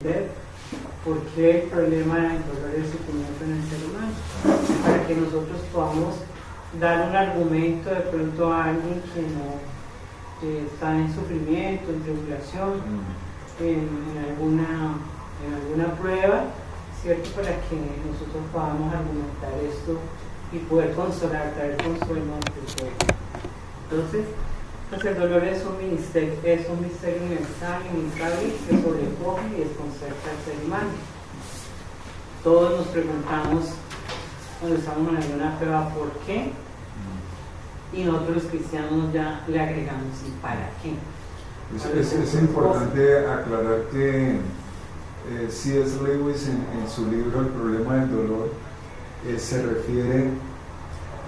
entender por qué el problema del dolor es suprimiento en el ser humano, para que nosotros podamos dar un argumento de pronto a alguien que no está en sufrimiento, en tribulación, en alguna prueba, ¿cierto? Para que nosotros podamos argumentar esto y poder consolar, traer consuelo ante el pueblo. Entonces, pues el dolor es un misterio universal, inevitable, que sobrecoge y desconcerta al ser humano. Todos nos preguntamos cuando estamos en alguna prueba ¿por qué? Y nosotros los cristianos ya le agregamos ¿y para qué? Es importante aclarar que C.S. Lewis en su libro El problema del dolor se refiere,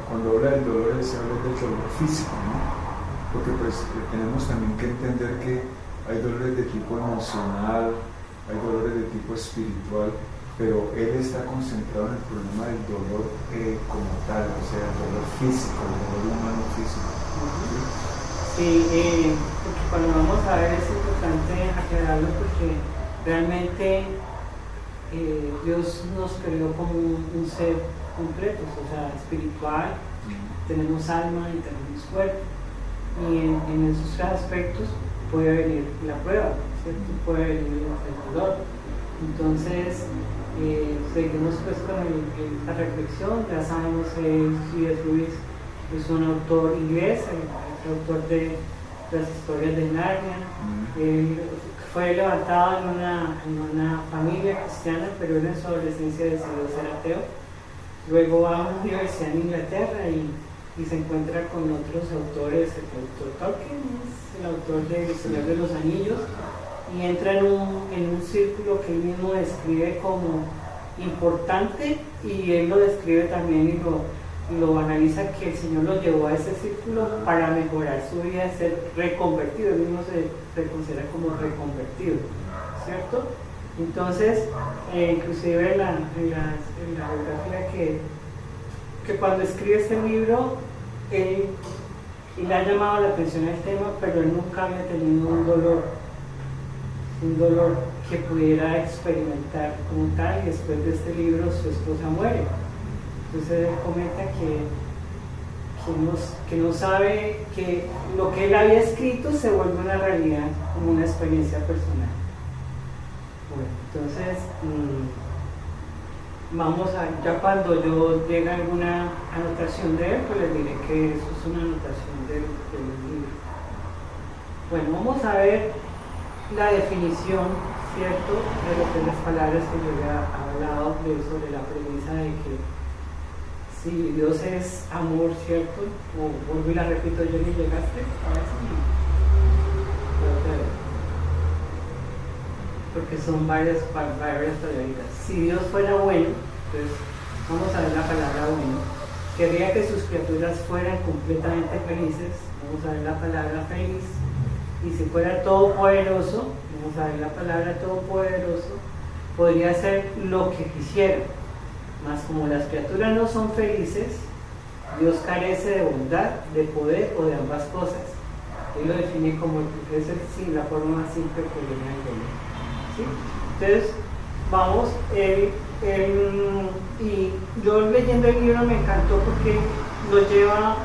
cuando habla del dolor, se habla del dolor físico, ¿no? Porque pues tenemos también que entender que hay dolores de tipo emocional, hay dolores de tipo espiritual, pero él está concentrado en el problema del dolor como tal, o sea, el dolor físico, el dolor humano físico. Sí, porque cuando vamos a ver es importante aclararlo porque realmente Dios nos creó como un ser completo, o sea, espiritual, tenemos alma y tenemos cuerpo. Y en esos aspectos puede venir la prueba, ¿cierto? Puede venir el dolor. Entonces, seguimos pues con esta reflexión. Ya sabemos que C.S. Lewis es un autor inglés, el autor de las historias de Narnia. Fue levantado en una familia cristiana, pero él en su adolescencia decidió ser ateo. Luego va a una universidad en Inglaterra y se encuentra con otros autores. El autor Tolkien es el autor de El Señor de los Anillos, y entra en un círculo que él mismo describe como importante, y él lo describe también y lo analiza, que el Señor lo llevó a ese círculo para mejorar su vida, ser reconvertido. Él mismo se considera como reconvertido, ¿cierto? Entonces, inclusive en la biografía que cuando escribe este libro, él le ha llamado la atención al tema, pero él nunca había tenido un dolor que pudiera experimentar como tal, y después de este libro su esposa muere. Entonces él comenta que no sabe que lo que él había escrito se vuelve una realidad, como una experiencia personal. Bueno, entonces vamos a, ya cuando yo llegue a alguna anotación de él, pues les diré que eso es una anotación del libro. Bueno, vamos a ver la definición, ¿cierto?, de lo que las palabras que yo ya he hablado sobre la premisa de que si Dios es amor, ¿cierto? O vuelvo y la repito, yo ni llegaste a eso. Porque son varias palabras. Si Dios fuera bueno, pues vamos a ver la palabra bueno. Querría que sus criaturas fueran completamente felices. Vamos a ver la palabra feliz. Y si fuera todopoderoso, vamos a ver la palabra todopoderoso, podría hacer lo que quisiera. Mas como las criaturas no son felices, Dios carece de bondad, de poder o de ambas cosas. Él lo define como la forma más simple que viene al dolor. ¿Sí? Entonces, vamos, y yo leyendo el libro me encantó porque lo lleva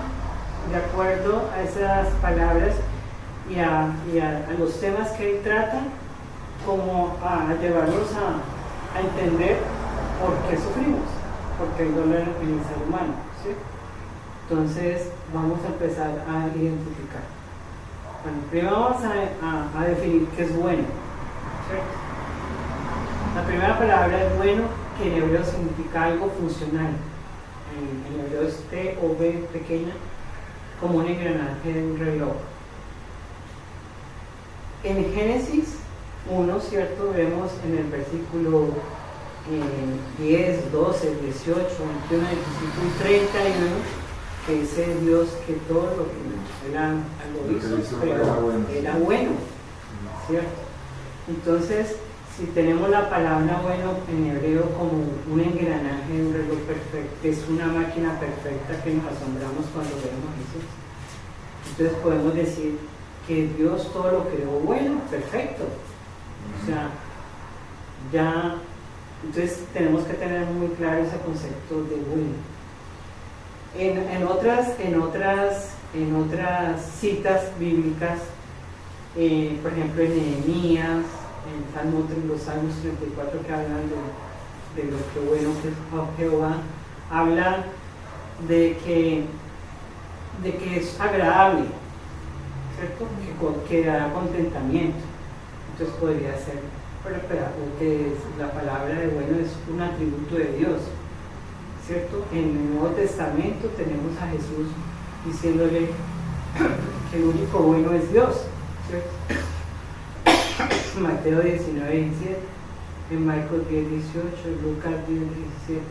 de acuerdo a esas palabras y a los temas que él trata, como a llevarnos a entender por qué sufrimos, porque hay dolor en el ser humano, ¿sí? Entonces, vamos a empezar a identificar. Bueno, primero vamos a definir qué es bueno, ¿cierto? La primera palabra es bueno, que en hebreo significa algo funcional. En hebreo es T o B pequeña, como un engranaje de un reloj. En Génesis 1, ¿cierto?, vemos en el versículo 10, 12, 18, 21, 25 y 31, que dice Dios que todo lo que lo hizo, pero era bueno, ¿cierto? Entonces, si tenemos la palabra bueno en hebreo como un engranaje de un reloj perfecto, es una máquina perfecta que nos asombramos cuando vemos eso, entonces podemos decir que Dios todo lo creó bueno, perfecto. O sea, ya, entonces tenemos que tener muy claro ese concepto de bueno. En otras citas bíblicas, por ejemplo en Nehemías, en los Salmos 34 que hablan de lo que bueno que es Jehová, habla de que es agradable, ¿cierto? Que da contentamiento. Entonces podría ser, porque la palabra de bueno es un atributo de Dios, ¿cierto? En el Nuevo Testamento tenemos a Jesús diciéndole que el único bueno es Dios, ¿cierto? Mateo 19:17, en Marcos 10:18, en Lucas 10:17.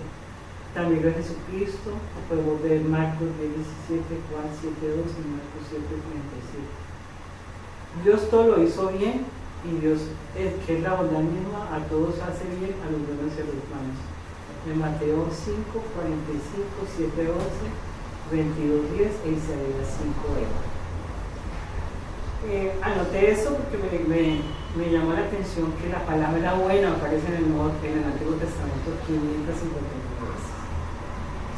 También lo de Jesucristo, podemos ver Marcos 10:17, Juan 7:12 y Marcos 7:37. Dios todo lo hizo bien y Dios, que es la bondad misma, a todos hace bien, a los buenos y a los malos. En Mateo 5:45, 7:11, 22:10 e Isaías 5:20. Anoté eso porque me llamó la atención que la palabra buena aparece en el Antiguo Testamento 559 veces.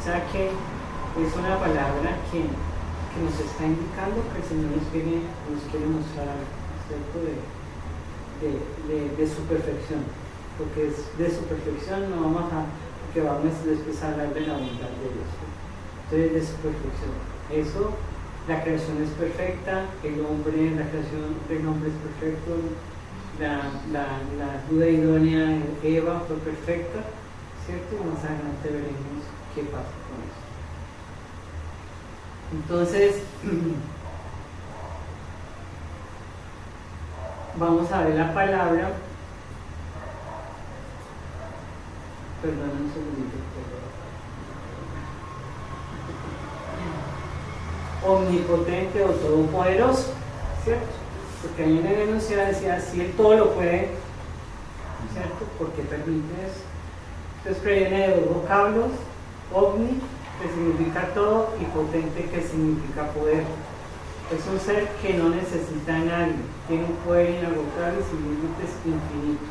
O sea que es una palabra que nos está indicando que el Señor nos quiere mostrar algo, ¿cierto? De su perfección, porque es de su perfección, no vamos que vamos después a hablar de la bondad de Dios, ¿no? Entonces de su perfección, eso, la creación es perfecta, la creación del hombre es perfecto, la duda idónea de Eva fue perfecta, ¿cierto? Y más adelante veremos qué pasa con eso. Entonces, vamos a ver la palabra. Perdón un segundito. Omnipotente o todopoderoso, ¿cierto? Porque ahí en el enunciado decía, si él todo lo puede, ¿cierto? Porque permite eso. Entonces proviene de dos vocablos, omni, que significa todo, y potente, que significa poder. Es un ser que no necesita a nadie, tiene un poder inagotable y sin límites infinito.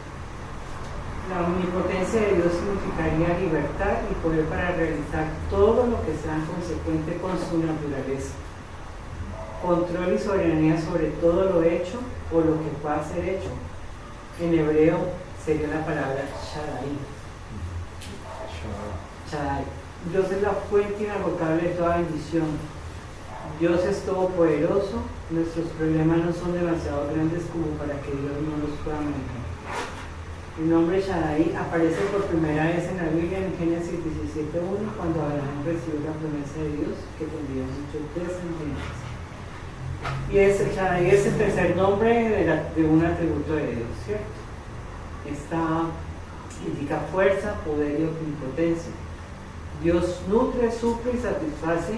La omnipotencia de Dios significaría libertad y poder para realizar todo lo que sea consecuente con su naturaleza. Control y soberanía sobre todo lo hecho o lo que pueda ser hecho. En hebreo sería la palabra Shaddai. Shaddai. Dios es la fuente inagotable de toda bendición. Dios es todopoderoso. Nuestros problemas no son demasiado grandes como para que Dios no los pueda manejar. El nombre Shaddai aparece por primera vez en la Biblia en Génesis 17:1, cuando Abraham recibió la promesa de Dios que tendría muchos descendientes. Y el Shaddai es el tercer nombre de un atributo de Dios, ¿cierto? Indica fuerza, poder y omnipotencia. Dios nutre, suple y satisface,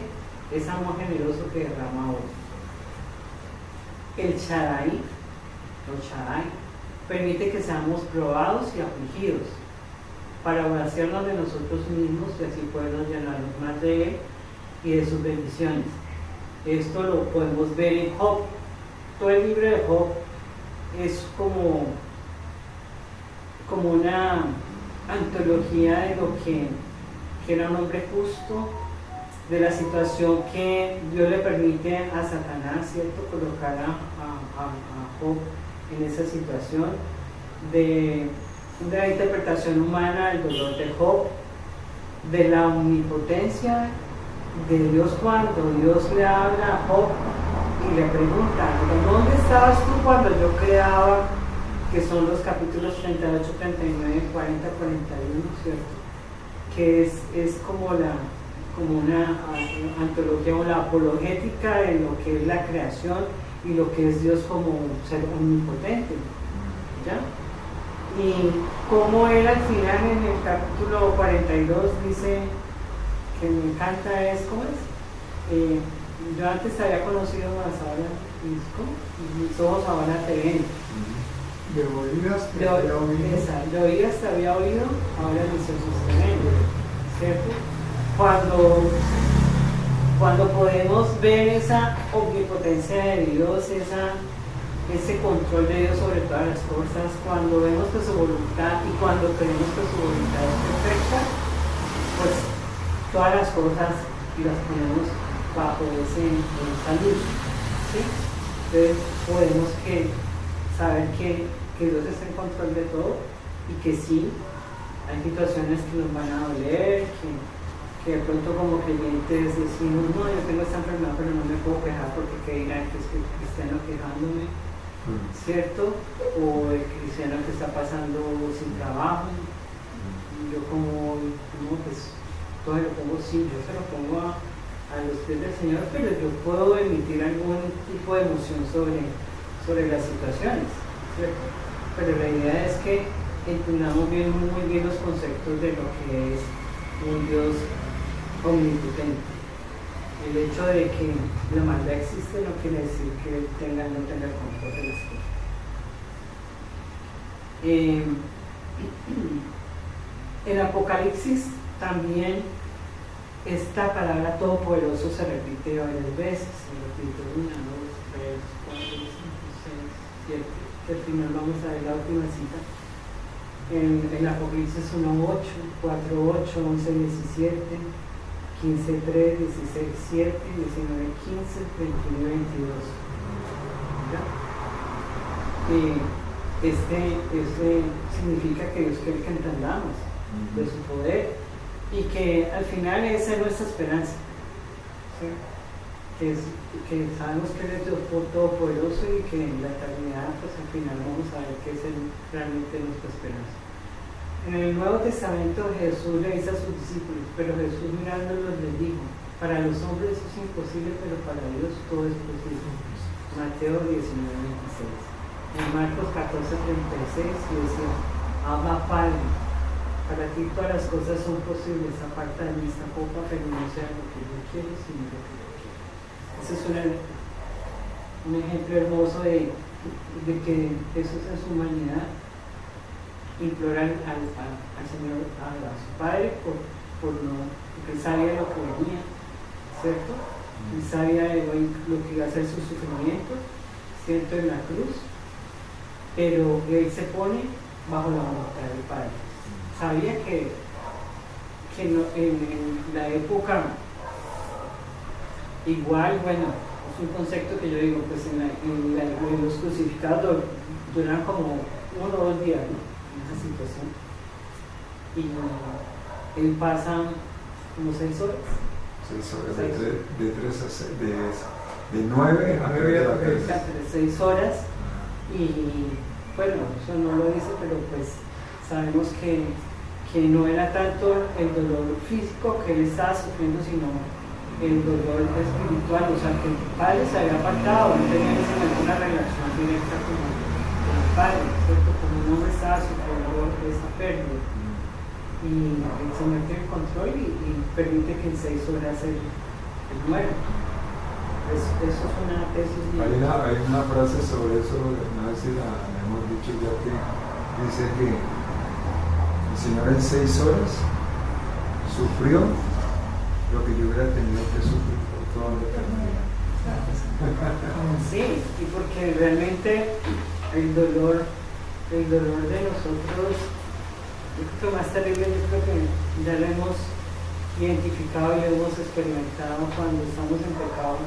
es amor generoso que derrama oro. El Shaddai permite que seamos probados y afligidos para vaciarnos de nosotros mismos y así podernos llenarnos más de Él y de sus bendiciones. Esto lo podemos ver en Job. Todo el libro de Job es como una antología de lo que era un hombre justo, de la situación que Dios le permite a Satanás, ¿cierto?, colocar a Job en esa situación, de la interpretación humana del dolor de Job, de la omnipotencia de Dios cuando Dios le habla a Job y le pregunta, ¿dónde estabas tú cuando yo creaba? Que son los capítulos 38, 39, 40, 41, ¿cierto? Que es como una antología o la apologética de lo que es la creación y lo que es Dios como un ser omnipotente, ¿ya? Y como él al final en el capítulo 42 dice, que me encanta es, ¿cómo es? Yo antes había conocido más, ahora mis ojos ahora te ven. De oídas te había oído. De oídas te había oído, ahora mis ojos te ven, ¿cierto? Cuando podemos ver esa omnipotencia de Dios, ese control de Dios sobre todas las cosas, cuando vemos que su voluntad y cuando creemos que su voluntad es perfecta, pues todas las cosas las ponemos bajo esa luz, ¿sí? Entonces podemos saber que Dios está en control de todo y que sí, hay situaciones que nos van a doler, que de pronto como creyentes decimos, no, yo tengo esta enfermedad pero no me puedo quejar porque qué dirán que es que cristiano quejándome, ¿cierto? O el cristiano que está pasando sin trabajo, y yo como, no, pues todo lo pongo, sí, yo se lo pongo a los pies del Señor, pero yo puedo emitir algún tipo de emoción sobre las situaciones, ¿cierto? Pero la idea es que entendamos muy bien los conceptos de lo que es un Dios omnipotente. El hecho de que la maldad existe no quiere decir que Él no tenga el control de las cosas. En Apocalipsis también esta palabra todopoderoso se repite varias veces. Se repite 1, 2, 3, 4, 5, 6, 7. Que al final vamos a ver la última cita. En Apocalipsis 1, 8, 4, 8, 11, 17. 15, 3, 16, 7, 19, 15, 21, 22. Este significa que Dios quiere que entendamos de su poder y que al final esa es nuestra esperanza, ¿sí? Que sabemos que Él es Dios todopoderoso y que en la eternidad pues al final vamos a ver que es realmente nuestra esperanza. En el Nuevo Testamento Jesús le dice a sus discípulos, pero Jesús mirándolos les dijo, para los hombres eso es imposible, pero para Dios todo es posible. Mateo 19, 26. En Marcos 14, 36 le decía, Abba Padre, para ti todas las cosas son posibles, aparta de mí esta copa, pero no sea lo que yo quiero, sino lo que yo quiero. Ese es un ejemplo hermoso de que Jesús en su humanidad implorar al Señor, a su Padre, porque Él sabía lo que venía, ¿cierto? Él sabía lo que iba a ser su sufrimiento, ¿cierto? En la cruz, pero Él se pone bajo la voluntad del Padre. Sabía que no, en la época, igual, bueno, es un concepto que yo digo, pues en los crucificados duran como 1 o 2 días, ¿no? Esa situación, y él pasa como 6 horas. 6 horas, de 3 a 6, de 9 a 3 de la tarde. 6 horas, y bueno, eso no lo dice, pero pues sabemos que no era tanto el dolor físico que él estaba sufriendo, sino el dolor espiritual, o sea, que el padre se había apartado, no tenía en ese momento una relación directa con el padre, ¿cierto? Como un hombre estaba sufriendo esa pérdida. Y el Señor tiene control y permite que en 6 horas él muera. Eso es una tesis. Hay una frase sobre eso, no sé si la hemos dicho ya, que dice que el Señor en 6 horas sufrió lo que yo hubiera tenido que sufrir por toda la eternidad. Sí, y porque realmente el dolor de nosotros, yo creo que más terrible, yo creo que ya lo hemos identificado y lo hemos experimentado cuando estamos en pecado,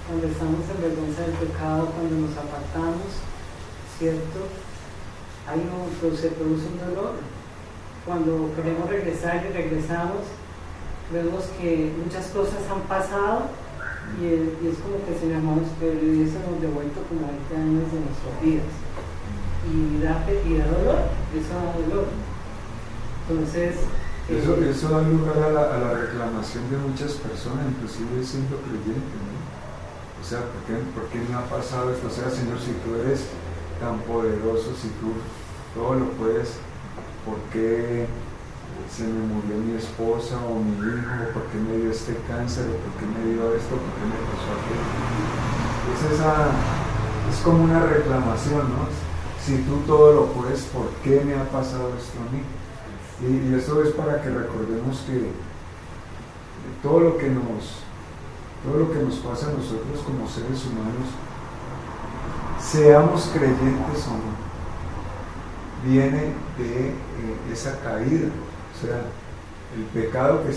cuando estamos en vergüenza del pecado, cuando nos apartamos, ¿cierto? Se produce un dolor. Cuando queremos regresar y regresamos, vemos que muchas cosas han pasado y es como que si llamamos que le hubiésemos devuelto como 20 años de nuestras vidas. Y da dolor, eso da dolor. Entonces eso da lugar a la reclamación de muchas personas, inclusive siendo creyentes, ¿no? O sea, ¿por qué me ha pasado esto? O sea, Señor, si tú eres tan poderoso, si tú todo lo puedes, ¿por qué se me murió mi esposa o mi hijo? ¿Por qué me dio este cáncer? ¿Por qué me dio esto? ¿Por qué me pasó aquello? Es como una reclamación, ¿no? Si tú todo lo puedes, ¿por qué me ha pasado esto a mí? Y esto es para que recordemos que todo lo que nos pasa a nosotros como seres humanos seamos creyentes o no, viene de esa caída. O sea, el pecado que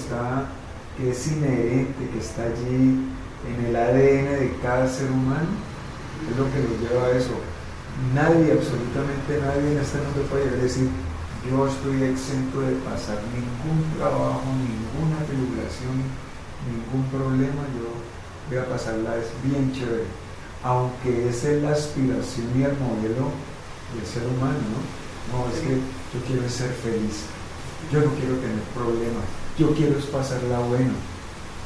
es inherente, que está allí en el ADN de cada ser humano, es lo que nos lleva a eso. Nadie, absolutamente nadie en este mundo puede llegar a decir: yo estoy exento de pasar ningún trabajo, ninguna tribulación, ningún problema, yo voy a pasarla, es bien chévere. Aunque esa es la aspiración y el modelo del ser humano, ¿no? No, es que yo quiero ser feliz, yo no quiero tener problemas, yo quiero es pasarla bueno,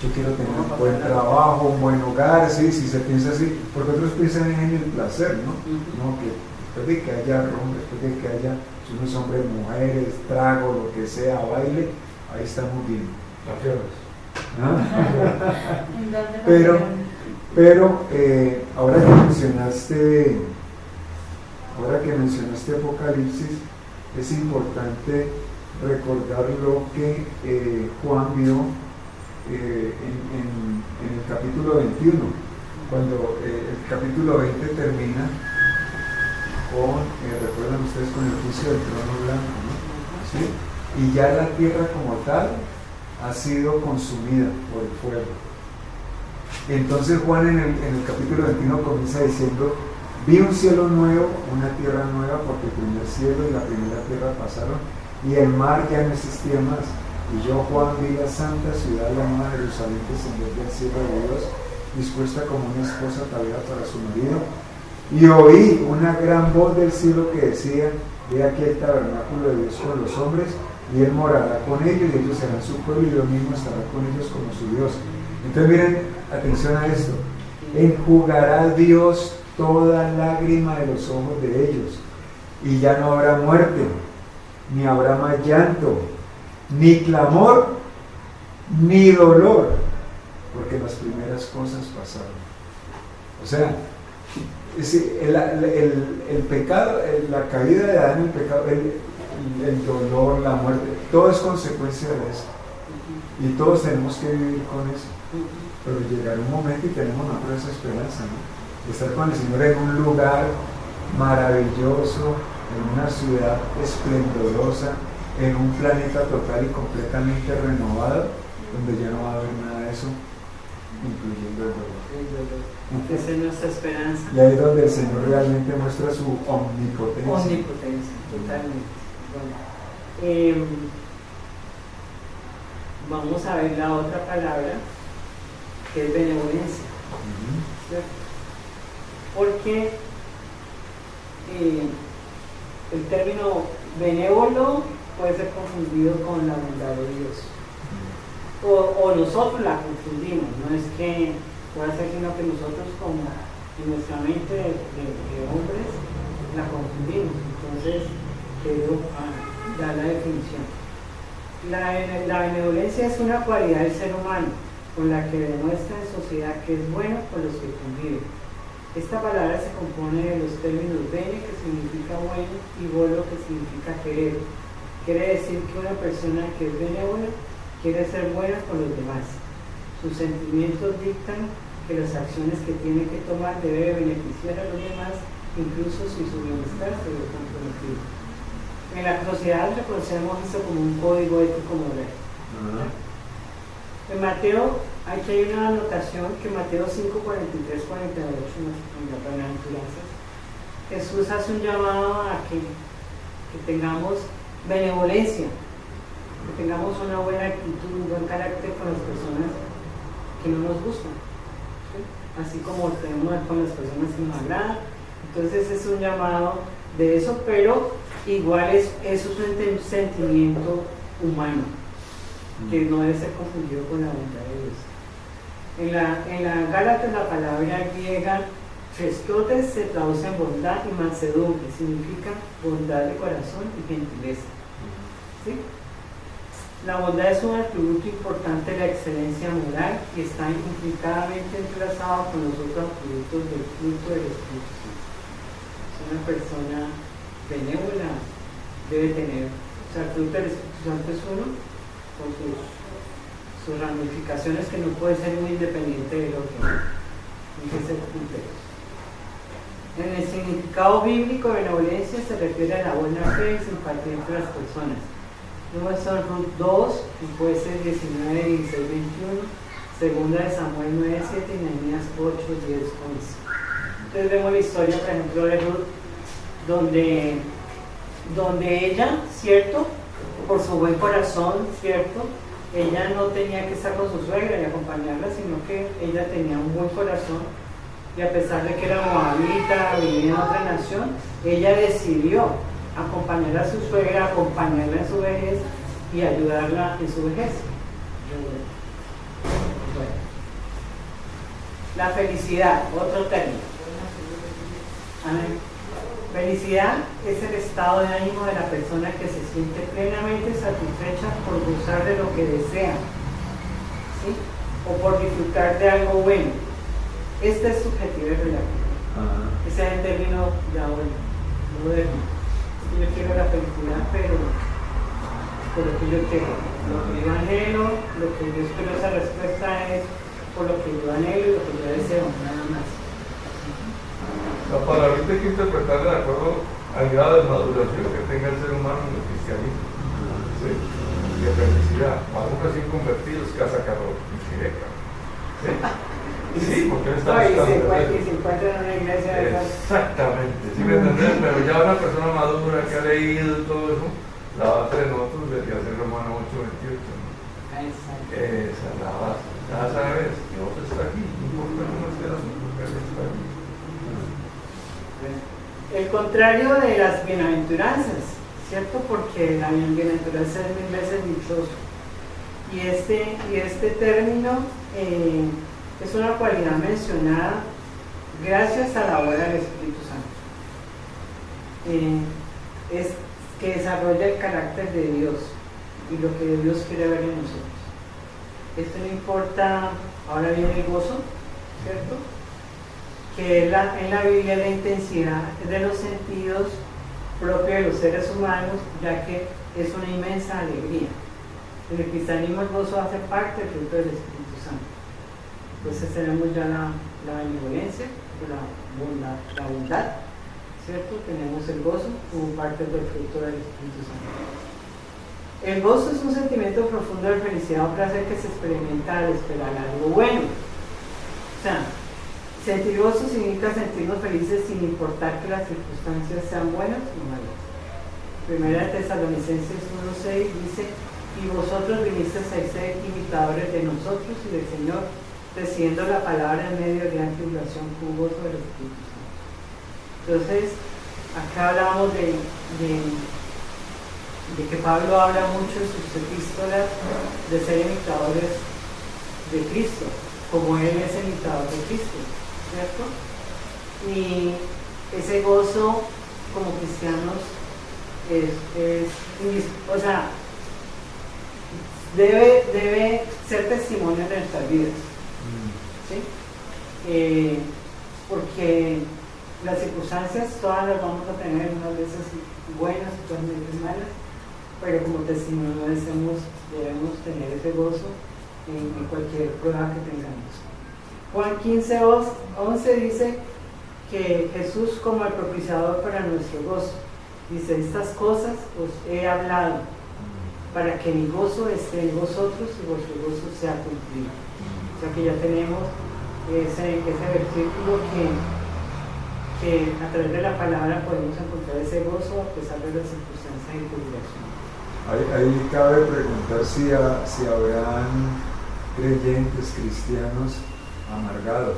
yo quiero tener un buen trabajo, un buen hogar, ¿sí? Si se piensa así, porque otros piensan en el placer, ¿no? No, que después de que haya ron, después de que haya, si uno es hombre, mujeres, trago, lo que sea, baile, ahí estamos bien. ¿A qué horas? Pero ahora que mencionaste Apocalipsis, es importante recordar lo que Juan vio en el capítulo 21, cuando el capítulo 20 termina con, recuerdan ustedes, con el juicio del trono blanco, ¿no? ¿Sí? Y ya la tierra como tal ha sido consumida por el fuego. Entonces Juan en el capítulo 21 comienza diciendo: vi un cielo nuevo, una tierra nueva, porque el primer cielo y la primera tierra pasaron y el mar ya no existía más. Y yo, Juan, vi la santa ciudad, la nueva Jerusalén, descender del cielo de Dios, dispuesta como una esposa ataviada para su marido. Y oí una gran voz del cielo que decía: ve aquí el tabernáculo de Dios con los hombres, y Él morará con ellos, y ellos serán su pueblo, y Dios mismo estará con ellos como su Dios. Entonces miren, atención a esto: enjugará Dios toda lágrima de los ojos de ellos, y ya no habrá muerte, ni habrá más llanto, ni clamor, ni dolor, porque las primeras cosas pasaron. O sea, el pecado, la caída de Adán, el pecado, el dolor, la muerte, todo es consecuencia de eso. Y todos tenemos que vivir con eso. Pero llegará un momento y tenemos nosotros esa esperanza, ¿no? Estar con el Señor en un lugar maravilloso, en una ciudad esplendorosa, en un planeta total y completamente renovado, donde ya no va a haber nada de eso, incluyendo el dolor. Esa es nuestra esperanza. Y ahí es donde el Señor realmente muestra su omnipotencia. Omnipotencia, totalmente. Bueno, vamos a ver la otra palabra, que es benevolencia. ¿Cierto? Porque el término benévolo puede ser confundido con la bondad de Dios. O nosotros la confundimos, no es que pueda ser, sino que nosotros, como en nuestra mente de hombres, la confundimos. Entonces, quiero dar la definición. La benevolencia es una cualidad del ser humano con la que demuestra en sociedad que es bueno con los que convive. Esta palabra se compone de los términos bene, que significa bueno, y volo, que significa querer. Quiere decir que una persona que es benévola quiere ser buena con los demás. Sus sentimientos dictan que las acciones que tiene que tomar debe beneficiar a los demás, incluso si su bienestar se ve comprometido. En la sociedad reconocemos esto como un código ético moral. En Mateo, aquí hay una anotación que Mateo 5, 43, 48, en las bienaventuranzas, Jesús hace un llamado a que tengamos benevolencia, que tengamos una buena actitud, un buen carácter con las personas que no nos gustan, ¿sí? Así como tenemos con las personas que nos agradan. Entonces es un llamado de eso, pero igual eso es un sentimiento humano que no debe ser confundido con la bondad de Dios. En la Gálatas, la palabra griega chestotes se traduce en bondad y mansedumbre, significa bondad de corazón y gentileza. ¿Sí? La bondad es un atributo importante de la excelencia moral y está implicadamente entrelazado con los otros atributos del fruto del Espíritu Santo. Una persona benévola debe tener, o sea, el fruto del Espíritu Santo es uno, con sus ramificaciones, que no puede ser muy independiente del otro, hay que ser completos. En el significado bíblico, benevolencia se refiere a la buena fe y simpatía entre las personas. Luego son Ruth 2, y puede ser 19, 16, 21, segunda de Samuel 9, 7 y Nehemías 8, 10, 11. Entonces vemos la historia, por ejemplo, de Ruth, donde ella, ¿cierto? Por su buen corazón, ¿cierto? Ella no tenía que estar con su suegra y acompañarla, sino que ella tenía un buen corazón y a pesar de que era moabita, vivía en otra nación, ella decidió acompañar a su suegra, acompañarla en su vejez y ayudarla en su vejez. Bueno. La felicidad, otro término. Amén. Felicidad es el estado de ánimo de la persona que se siente plenamente satisfecha por gozar de lo que desea, ¿sí? O por disfrutar de algo bueno. Este es subjetivo y relativo. Ese es el término de ahora, moderno. Yo quiero la felicidad, pero por lo que yo quiero. Lo que yo anhelo, lo que yo espero, esa respuesta es por lo que yo anhelo y lo que yo deseo, nada más. La palabra hay que interpretarla de acuerdo al grado de maduración que tenga el ser humano en el cristianismo. ¿Sí? De felicidad. Vamos recién convertidos, casa, carro, chireca. ¿Sí? Sí, porque él está buscando. Y se encuentra en una iglesia de esas. Exactamente, ¿sí me entendés? Pero ya una persona madura que ha leído y todo eso, la base de nosotros debería ser Romanos 8:28. Exacto. Esa es la base. Ya sabes, Dios está aquí, no importa cómo esté el asunto, Él está aquí. El contrario de las bienaventuranzas, ¿cierto? Porque la bienaventuranza es 1000 veces dichoso. Y este término es una cualidad mencionada gracias a la obra del Espíritu Santo. Es que desarrolla el carácter de Dios y lo que Dios quiere ver en nosotros. Esto no importa, ahora viene el gozo, ¿cierto? Que en la Biblia la intensidad es de los sentidos propios de los seres humanos, ya que es una inmensa alegría. En el cristianismo el gozo hace parte del fruto del Espíritu Santo. Entonces tenemos ya la benevolencia, la bondad, ¿cierto? Tenemos el gozo como parte del fruto del Espíritu Santo. El gozo es un sentimiento profundo de felicidad o placer que se experimenta al esperar algo bueno. O sea, sentir gozo significa sentirnos felices sin importar que las circunstancias sean buenas o malas. Primera de Tesalonicenses 1:6 dice: y vosotros vinisteis a ser imitadores de nosotros y del Señor, recibiendo la palabra en medio de gran tribulación con gozo del Espíritu Santo. Entonces, acá hablamos de que Pablo habla mucho en sus epístolas de ser imitadores de Cristo, como él es imitador de Cristo, ¿cierto? Y ese gozo como cristianos o sea, debe ser testimonio de nuestras vidas, ¿sí? Porque las circunstancias todas las vamos a tener, unas veces buenas, otras veces malas, pero como testimonio debemos tener ese gozo en cualquier prueba que tengamos. Juan 15:11 dice que Jesús como el propiciador para nuestro gozo, dice: estas cosas os he hablado para que mi gozo esté en vosotros y vuestro gozo sea cumplido. O sea que ya tenemos ese versículo que a través de la palabra podemos encontrar ese gozo a pesar de las circunstancias y tribulación. Ahí cabe preguntar si habrán creyentes cristianos amargados.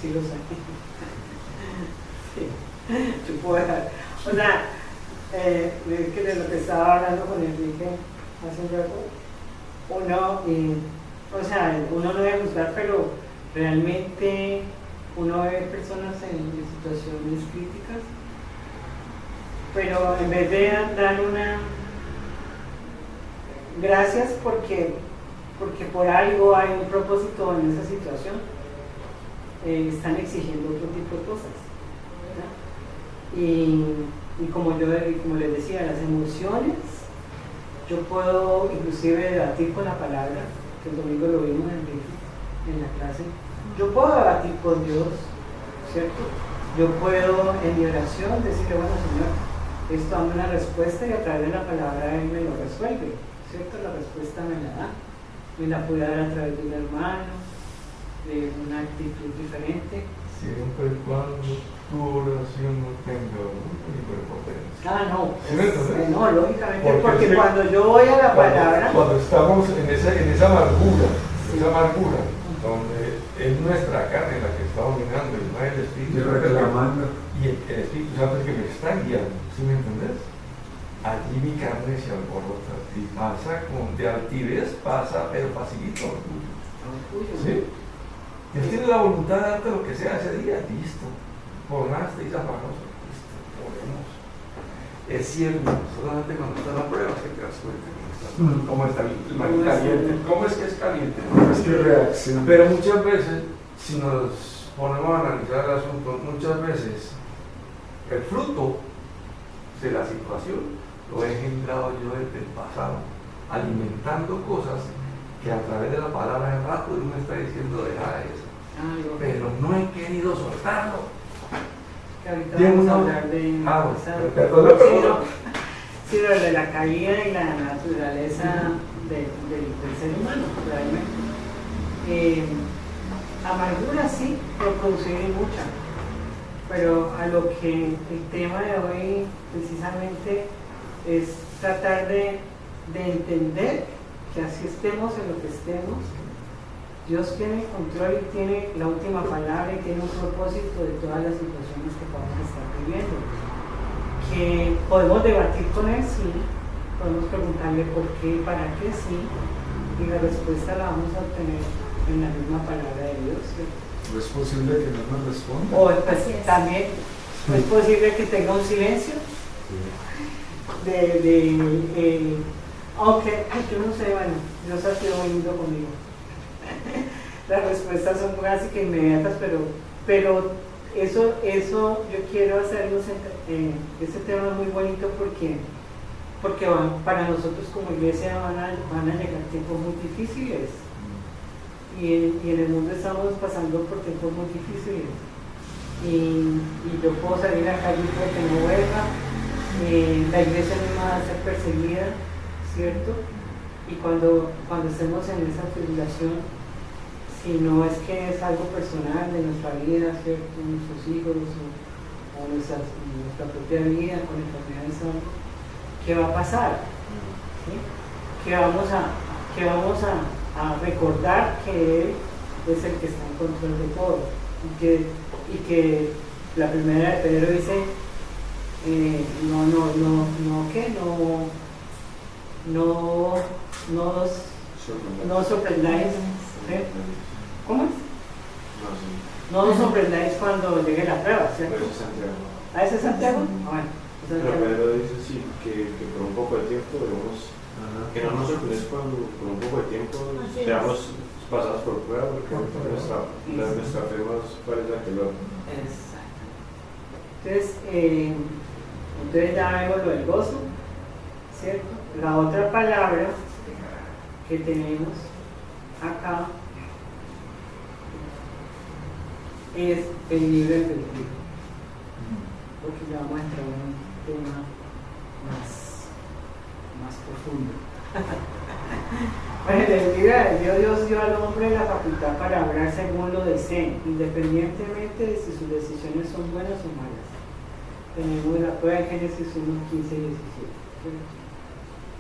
Sí, los hay. Sí, yo puedo dejar. O sea, que de lo que estaba hablando con Enrique hace un rato, uno no debe juzgar, pero realmente uno ve personas en situaciones críticas, pero en vez de dar una gracias porque por algo hay un propósito en esa situación, están exigiendo otro tipo de cosas, ¿verdad? Y como les decía, las emociones, yo puedo inclusive debatir con la palabra, que el domingo lo vimos en la clase, yo puedo debatir con Dios, ¿cierto? yo puedo en mi oración decirle, bueno Señor, esto dame una respuesta y a través de la palabra Él me lo resuelve, ¿cierto? La respuesta me la da, me la puede dar a través de un hermano, de una actitud diferente. Siempre y cuando tu oración no tenga hiperpotencia. Ah, no, ¿Sí me entiendes? no, lógicamente, Porque porque sí, cuando yo voy a la palabra, cuando estamos en esa amargura, sí, donde es nuestra carne la que está dominando y no es el Espíritu Y Santo, reclamando. y el Espíritu Santo es que me está guiando, ¿sí me entendés? Allí mi carne se alborota y pasa de altivez, pasa, pero facilito orgullo. ¿Sí? Dios tiene la voluntad de darte lo que sea ese día, listo. Por nada estéis afanosos, listo, oremos. Es cierto, solamente cuando está la prueba que te das cuenta cómo está el mar caliente. ¿Cómo es que es caliente? Es que reacciona. Pero muchas veces, si nos ponemos a analizar el asunto, muchas veces el fruto de la situación lo he engendrado yo desde el pasado, alimentando cosas que a través de la palabra de rato Dios me está diciendo deja eso. Pero no he querido soltarlo. Que ahorita vamos a hablar de sí, de la caída y la naturaleza del ser humano, realmente. Amargura sí, puede producir mucha, pero a lo que el tema de hoy precisamente es tratar de entender que así estemos en lo que estemos, Dios tiene el control y tiene la última palabra y tiene un propósito de todas las situaciones que podamos estar viviendo. Que podemos debatir con Él, sí, podemos preguntarle por qué, para qué sí, y la respuesta la vamos a obtener en la misma palabra de Dios, ¿cierto? ¿O es posible que no nos responda? O pues, también es posible que tenga un silencio. Aunque, yo no sé, bueno, Dios ha sido muy lindo conmigo. Las respuestas son casi que inmediatas, pero eso yo quiero hacerlo, ese tema es muy bonito porque para nosotros como iglesia van a llegar tiempos muy difíciles y en el mundo estamos pasando por tiempos muy difíciles y yo puedo salir a la calle porque no vuelva, la iglesia misma va a ser perseguida, ¿cierto? Y cuando estemos en esa tribulación, si no es que es algo personal de nuestra vida, ¿cierto? Nuestros hijos o nuestra propia vida con enfermedades, ¿qué va a pasar? ¿Sí? Que vamos a recordar que Él es el que está en control de todo y que la primera de Pedro dice no os sorprendáis. ¿Cómo es? No os sorprendáis cuando llegue la prueba, ¿cierto? ¿Ah, ese es Santiago? Bueno, pero Pedro dice sí, que por un poco de tiempo debemos, que no nos sorprendáis cuando por un poco de tiempo seamos pasados por prueba, porque nuestra fe más parece que lo. Exacto. Entonces ya vemos lo del gozo, ¿cierto? La otra palabra que tenemos acá es el libre albedrío, porque ya vamos a entrar en un tema más profundo. Bueno, el libre albedrío, Dios dio al hombre la facultad para obrar según lo desee, independientemente de si sus decisiones son buenas o malas. Tenemos la prueba de Génesis 1, 15 y 17,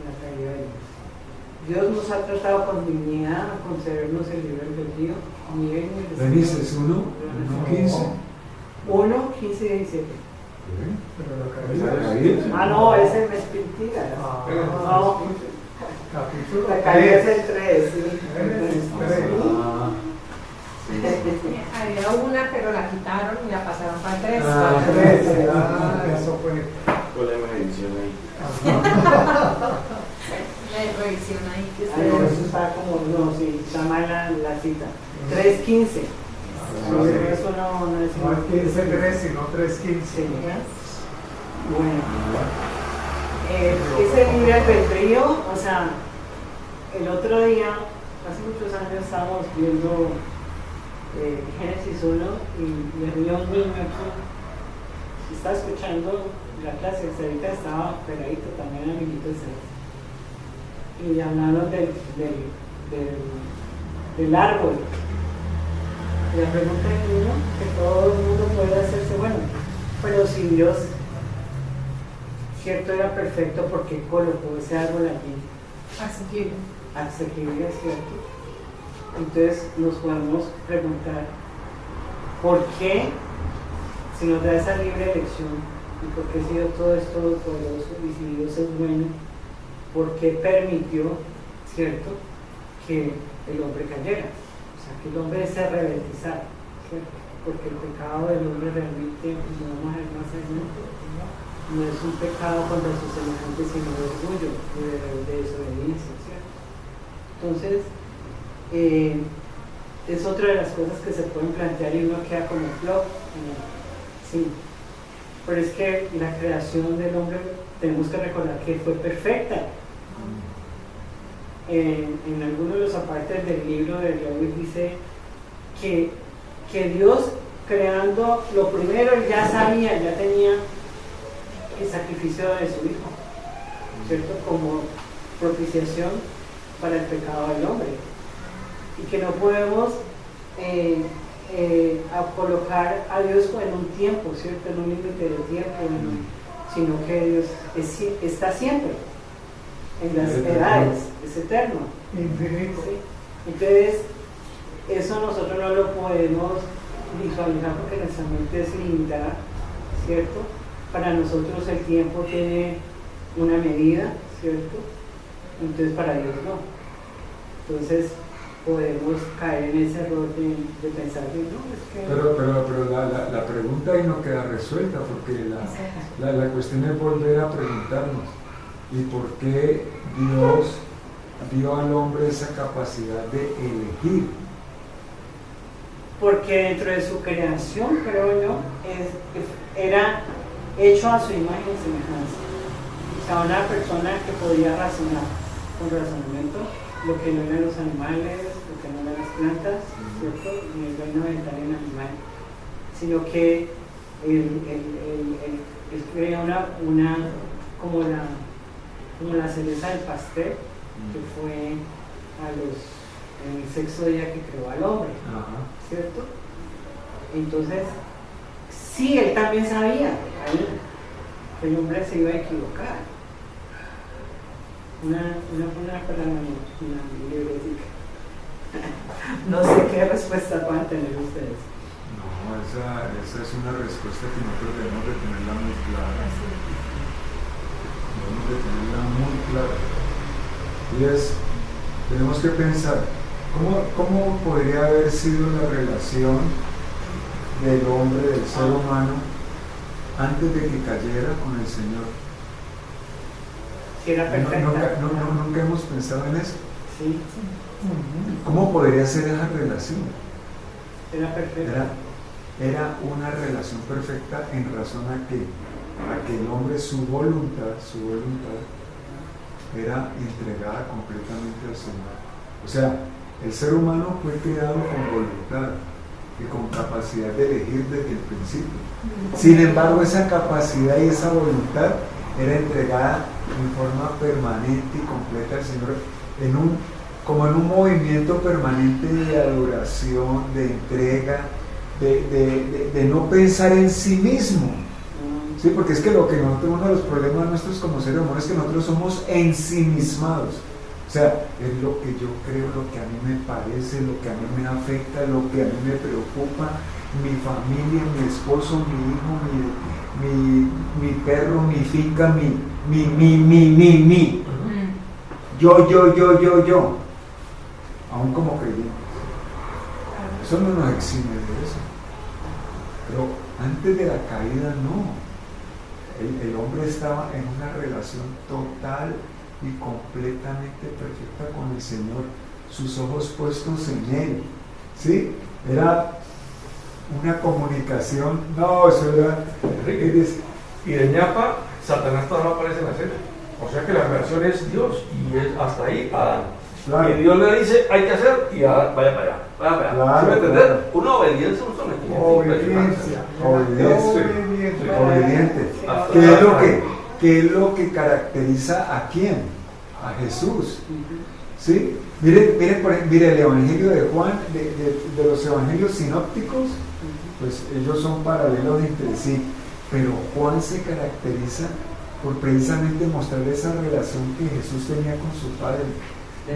la caída de Dios. Dios nos ha tratado con dignidad a concedernos el libre albedrío. Génesis 1, 15. 1, 15 y 17. Pero la caída. Ah, no, ese me es mentira. No, Capítulo la caída es 3. el 3. Había una, pero la quitaron y la pasaron para 3. Eso fue. Problema de edición ahí. La revisión ahí que Ah, no, eso está como, no, sí, está mal la cita. 3.15. Eso no es. No es 15.3, sino 3.15. Sí. Bueno. Ese libre albedrío, o sea, el otro día, hace muchos años, estábamos viendo Génesis 1 y había un niño aquí estaba escuchando la clase, ahorita estaba pegadito también amiguito de César. Y hablaron del árbol. Y la pregunta es uno, que todo el mundo puede hacerse bueno, pero si Dios, cierto, era perfecto, porque colocó ese árbol allí, asequible, ¿cierto? Entonces nos podemos preguntar, ¿por qué, si nos da esa libre elección, y por qué si Dios todo es todopoderoso, y si Dios es bueno, por qué permitió, ¿cierto?, que el hombre cayera? O sea, que el hombre se rebelizara, ¿cierto? Porque el pecado del hombre realmente, como vamos a ver más adelante, no es un pecado contra sus semejantes, sino de orgullo y de desobediencia, ¿cierto? Entonces, es otra de las cosas que se pueden plantear y uno queda como flop, sí. Pero es que la creación del hombre, tenemos que recordar que fue perfecta. En algunos de los apartes del libro de Lewis dice que Dios, creando lo primero, él ya sabía, ya tenía el sacrificio de su hijo, ¿cierto?, como propiciación para el pecado del hombre, y que no podemos colocar a Dios en un tiempo, ¿cierto?, en un límite de tiempo, sino que Dios está siempre en las edades, es eterno, infinito. ¿sí? Entonces eso nosotros no lo podemos visualizar porque nuestra mente es limitada, ¿cierto? Para nosotros el tiempo tiene una medida, ¿cierto? Entonces para Dios no. Entonces podemos caer en ese error de pensar que no, es que... Pero la pregunta ahí no queda resuelta, porque la cuestión es volver a preguntarnos, ¿y por qué Dios dio al hombre esa capacidad de elegir? Porque dentro de su creación, creo yo, era hecho a su imagen y semejanza. O sea, una persona que podía razonar con razonamiento lo que no eran los animales, lo que no eran las plantas, ¿cierto? Ni el reino vegetal en animal, sino que él crea como la cereza del pastel, que fue en el sexto día que creó al hombre, ¿cierto? Entonces, sí, él también sabía ahí que el hombre se iba a equivocar. Una libretica. No sé qué respuesta puedan tener ustedes. No, esa es una respuesta que nosotros debemos de tenerla muy clara. Debemos de tenerla muy clara. Y tenemos que pensar, ¿cómo podría haber sido la relación del hombre, del ser humano, antes de que cayera con el Señor? Si era perfecta. Nunca hemos pensado en eso. Sí. ¿Cómo podría ser esa relación? Era perfecta. Era una relación perfecta en razón a que el hombre, su voluntad era entregada completamente al Señor. O sea, el ser humano fue creado con voluntad y con capacidad de elegir desde el principio. Sin embargo, esa capacidad y esa voluntad era entregada en forma permanente y completa al Señor, como en un movimiento permanente de adoración, de entrega, de no pensar en sí mismo. Sí, porque es que uno de los problemas nuestros como seres humanos es que nosotros somos ensimismados. O sea, es lo que yo creo, lo que a mí me parece, lo que a mí me afecta, lo que a mí me preocupa, mi familia, mi esposo, mi hijo, mi perro, mi finca, mi. Yo. Aún como creyentes. Eso no nos exime de eso. Pero antes de la caída no. El hombre estaba en una relación total y completamente perfecta con el Señor, sus ojos puestos en Él, ¿sí? Era una comunicación, no, eso era... Y de ñapa, Satanás todavía no aparece en la escena. O sea que la relación es Dios y es hasta ahí Adán. Claro. Y Dios le dice, hay que hacer, y ya, vaya para allá, vaya para allá. Claro, ¿Sí me entiendes? claro. Una obediencia, un sometimiento. Obediencia. Obediente. Sí. ¿Qué es lo que caracteriza a quién? A Jesús. ¿Sí? Mire el Evangelio de Juan, de los evangelios sinópticos, pues ellos son paralelos entre sí, pero Juan se caracteriza por precisamente mostrar esa relación que Jesús tenía con su Padre.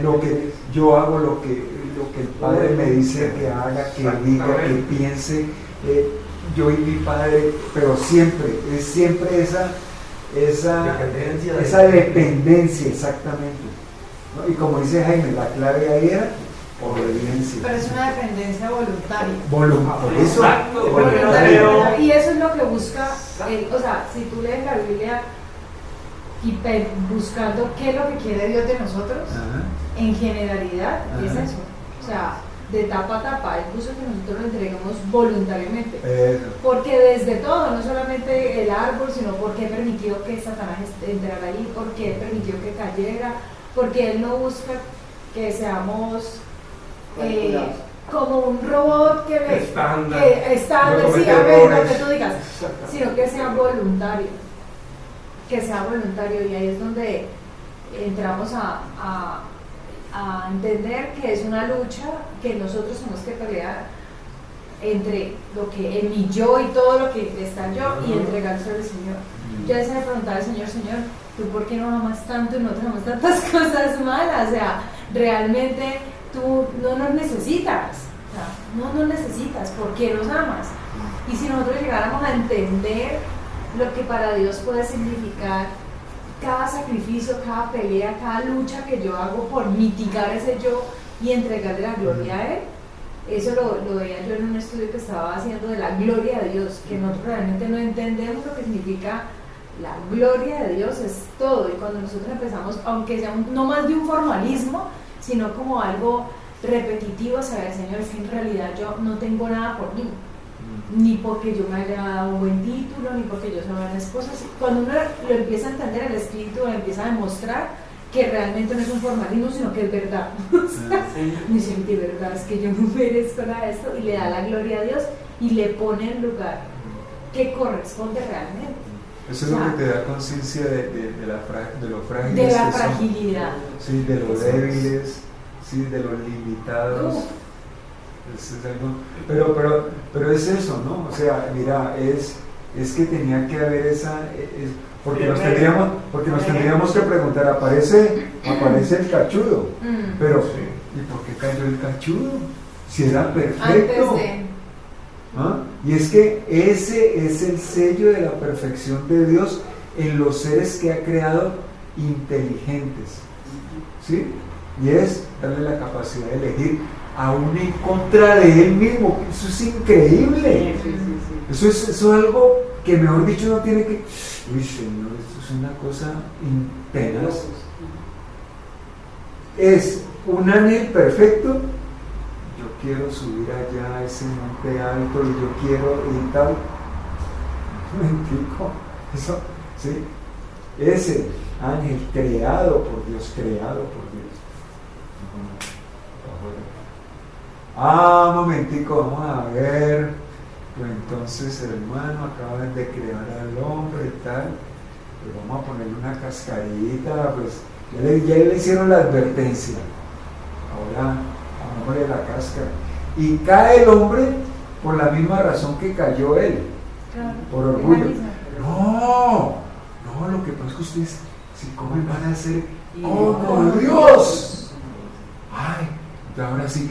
Lo que yo hago, lo que el Padre me dice que haga, que diga, que piense, yo y mi Padre, pero siempre, es siempre esa dependencia, exactamente, ¿no? Y como dice Jaime, la clave ahí era obediencia. Pero es una dependencia voluntaria. Por eso, Exacto, Voluntaria. Y eso es lo que busca, o sea, si tú lees la Biblia y buscando qué es lo que quiere Dios de nosotros, Ajá. en generalidad es Ajá. eso. O sea, de tapa a tapa, Él puso que nosotros lo entreguemos voluntariamente. Eso. Porque desde todo, no solamente el árbol, sino porque permitió que Satanás entrara ahí, porque permitió que cayera, porque Él no busca que seamos como un robot que ve Estándar. que estándar, No sí, comete a ver, lo errores. que tú digas, sino que sea voluntario. Que sea voluntario, y ahí es donde entramos a entender que es una lucha que nosotros tenemos que pelear entre lo que en mi yo y todo lo que está yo y entregarse al Señor. Yo a veces me preguntaba al Señor, ¿tú por qué nos amas tanto y no te amas tantas cosas malas? O sea, realmente tú no nos necesitas, o sea, no nos necesitas, ¿por qué nos amas? Y si nosotros llegáramos a entender lo que para Dios puede significar cada sacrificio, cada pelea, cada lucha que yo hago por mitigar ese yo y entregarle la gloria a Él. Eso lo veía yo en un estudio que estaba haciendo de la gloria de Dios, que nosotros realmente no entendemos lo que significa la gloria de Dios, es todo. Y cuando nosotros empezamos, aunque sea no más de un formalismo, sino como algo repetitivo, saber, Señor, es que en realidad yo no tengo nada por mí, ni porque yo me haya dado un buen título, ni porque yo sea una buena esposa. Cuando uno lo empieza a entender, el Espíritu lo empieza a demostrar que realmente no es un formalismo, sino que es verdad. Dice, de verdad, es que yo no merezco nada de esto, y le da la gloria a Dios y le pone en lugar que corresponde realmente. Eso es lo que te da conciencia de lo frágiles De la que son. fragilidad. Sí, de los débiles, sí, de los limitados. Es algo, pero es eso, ¿no? O sea, mira, es que tenía que haber porque nos tendríamos que preguntar, aparece el cachudo, pero ¿y por qué cayó el cachudo? Si era perfecto. Antes de... ¿Ah? Y es que ese es el sello de la perfección de Dios en los seres que ha creado inteligentes, ¿sí? Y es darle la capacidad de elegir aún en contra de él mismo. Eso es increíble. Eso es algo que, mejor dicho, no tiene que... Uy, Señor, esto es una cosa tenaz. Es un ángel perfecto. Yo quiero subir allá a ese monte alto y yo quiero y tal. Un momentico. Eso, ¿sí? Ese ángel creado por Dios. Un momentico, vamos a ver. Pues entonces, hermano, acaban de crear al hombre y tal. Pues vamos a ponerle una cascarita, pues ya le hicieron la advertencia. Ahora, pongámosle la cáscara. Y cae el hombre por la misma razón que cayó él, por orgullo. No, lo que pasa es que ustedes, si comen, van a ser como Dios. Ay, y ahora sí.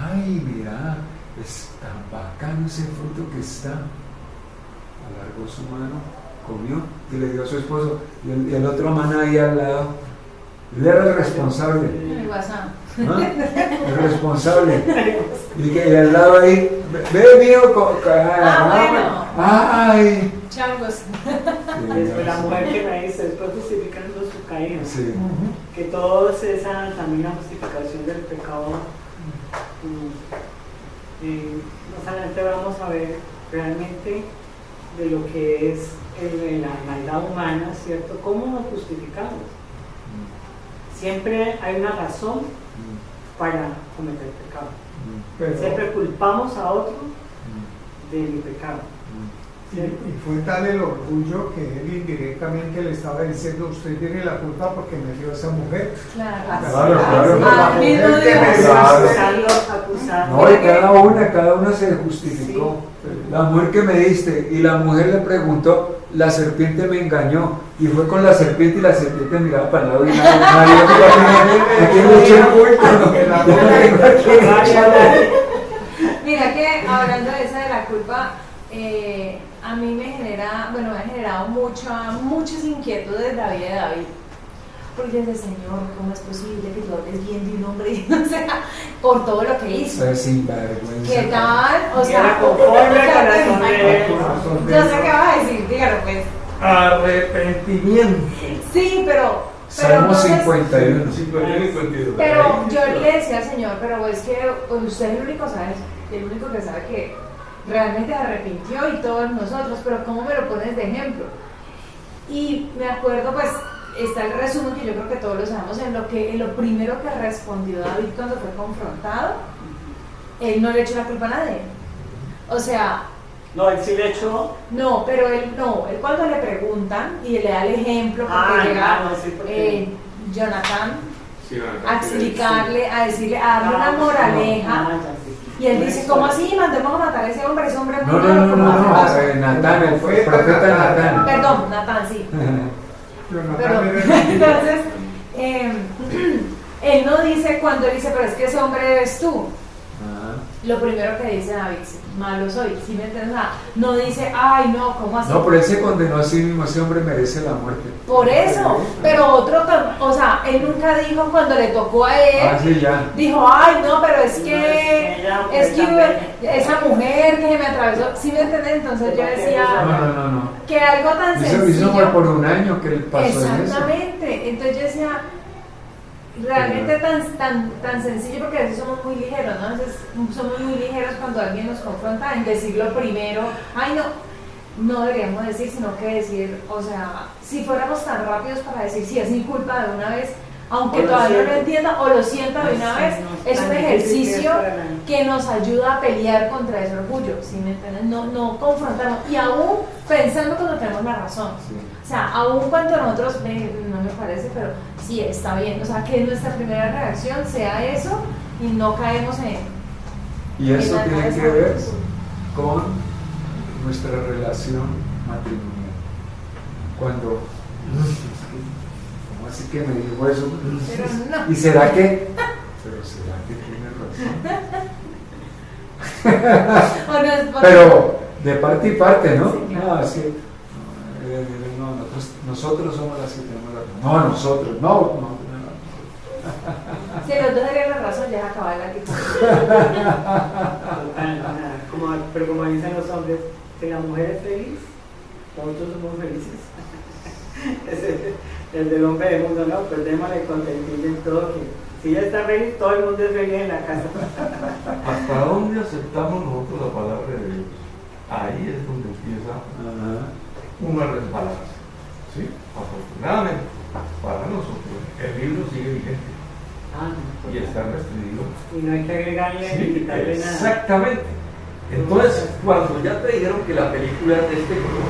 Ay, mira, es tan bacano ese fruto que está. Alargó su mano, comió y le dio a su esposo. Y el otro man ahí al lado. Él era el responsable. El WhatsApp. ¿Ah? El responsable. Y que al lado ahí, ve mío. Bueno. Ay. Changos. Desde la mujer que me dice, después justificando su caída. Sí. Que todo es esa también la justificación del pecado. Más adelante vamos a ver realmente de lo que es la maldad humana, ¿cierto? ¿Cómo nos justificamos? Siempre hay una razón para cometer pecado. Pero, Siempre culpamos a otro de mi pecado. y fue tal el orgullo que él indirectamente le estaba diciendo, usted tiene la culpa porque me dio esa mujer. Claro. Claro. Ah, mismo mujer que me Dios. dio Claro. ese- Acusando. No, y cada una se justificó. La mujer que me diste, y la mujer le preguntó, la serpiente me engañó, y fue con la serpiente y la serpiente miraba para el lado y nadie ¿a quién le echó el culto? Que la Yo no tengo a quién echarle. Mira que hablando de esa de la culpa, a mí me ha generado muchas inquietudes la vida de David. Porque yo decía, Señor, ¿cómo es posible que tú hables bien de un hombre? O sea, por todo lo que hizo. Eso es sinvergüenza. ¿Qué tal? O sea, Era conforme al corazón de él. yo sé qué vas a decir, dígalo pues. Arrepentimiento. Sí, pero Salmo entonces- 51. 51 y 52. Pero yo le decía al Señor, pero es que usted es el único, ¿sabes? El único que sabe que realmente se arrepintió y todos nosotros, pero ¿cómo me lo pones de ejemplo? Y me acuerdo, pues, está el resumen que yo creo que todos lo sabemos, en lo primero que respondió David cuando fue confrontado, él no le echó la culpa a nadie. O sea, No, él sí le echó. no, pero él cuando le preguntan y le da el ejemplo, porque llega no, sí, porque... Jonathan Sí, a explicarle, a decirle, a darle una moraleja. Y él dice, ¿cómo así? Mandemos a matar a ese hombre es No, muy no, malo, no, ¿cómo no, hace? no, Natán, el profeta Natán. Perdón, Natán, sí. Jonathan Pero, era el- entonces, él no dice cuando él dice, pero es que ese hombre eres tú. Lo primero que dice David, malo soy, ¿sí me entiendes? O sea, no dice, ay no, ¿cómo así? No, pero él se condenó a sí mismo, ese hombre merece la muerte. Por eso, pero otro, o sea, él nunca dijo cuando le tocó a él, Ah, sí, ya. dijo, ay no, pero es No, que, es que esa mujer que me atravesó, ¿sí me entiendes? Entonces yo No, decía no. que algo tan Eso fue sencillo. por un año que le pasó eso. Exactamente, entonces yo decía, realmente tan sencillo, porque a veces somos muy ligeros, ¿no? A veces somos muy ligeros cuando alguien nos confronta en decir lo primero, ay no deberíamos decir, sino que decir, o sea, si fuéramos tan rápidos para decir, si es mi culpa de una vez, aunque O lo todavía no lo siento. entienda o lo sienta de una Sí, vez, no, es tan un difícil que es ejercicio para la- que nos ayuda a pelear contra ese orgullo, ¿sí me entiendes? No confrontarnos, y aún pensando cuando tenemos la razón. Sí. O sea, aún cuando nosotros, no me parece, pero sí, está bien. O sea, que nuestra primera reacción sea eso y no caemos en... Y eso en la tiene cabeza. que ver con nuestra relación matrimonial. Cuando, ¿cómo así que me dijo eso? Pero no. ¿Y será que? Pero será que tiene razón. O no es por- Pero de parte y parte, ¿no? Sí, claro. No, es que no, nosotros somos las que tenemos la razón. No, nosotros, no. Si los dos darían la razón, ya acaba la tipo. Pero como dicen los hombres, que la mujer es feliz, nosotros somos felices. El del hombre del mundo, no, pues démosle contentillo en todo, que si ella está feliz, todo el mundo es feliz en la casa. ¿Hasta dónde aceptamos nosotros la palabra de Dios? Ahí es donde empieza uno a resbalarse. ¿Sí? Afortunadamente, para nosotros, el libro sigue vigente y está restringido. Y no hay que agregarle ni Sí, quitarle nada. exactamente. Entonces, cuando ya te dijeron que la película es de este color,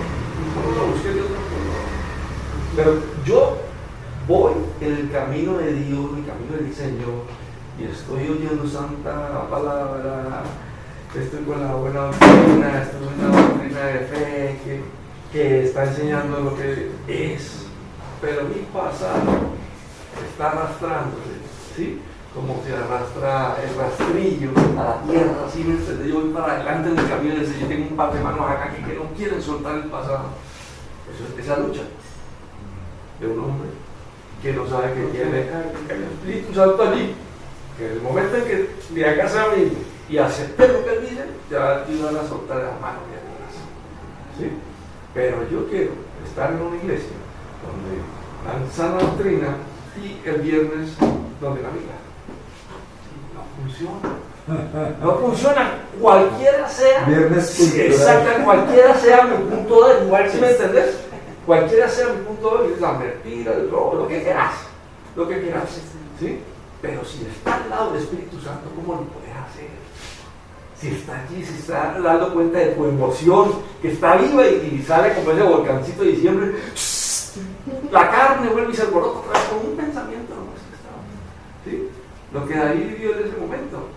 no la busques de otro color. Pero yo voy en el camino de Dios, el camino del Señor, y estoy oyendo santa palabra, estoy con la buena doctrina, estoy con una doctrina de fe que está enseñando lo que es, pero mi pasado está arrastrándose, ¿sí? Como se arrastra el rastrillo a la tierra, así me entiendes. Yo voy para adelante en el camino del Señor, tengo un par de manos acá que no quieren soltar el pasado. Eso es esa lucha de un hombre que no sabe que tiene el Espíritu Santo allí, que en el momento en que me haga a mí y acepté lo que él dice, ya ayudan a soltar las manos de atrás. ¿Sí? Pero yo quiero estar en una iglesia donde dan sana doctrina y el viernes donde la vida. No funciona, cualquiera sea. Viernes Sí, cultural. exacto, cualquiera sea mi punto de vista, ¿sí me entendés? Cualquiera sea mi punto de vista, la mentira, el robo, lo que quieras, ¿sí? Pero si está al lado del Espíritu Santo, ¿cómo lo puedes hacer? Si está allí, si está dando cuenta de tu emoción, que está viva y sale como ese volcancito de diciembre, la carne vuelve y se alborota otra vez con un pensamiento nomás que estaba. ¿Sí? Lo que David vivió en ese momento.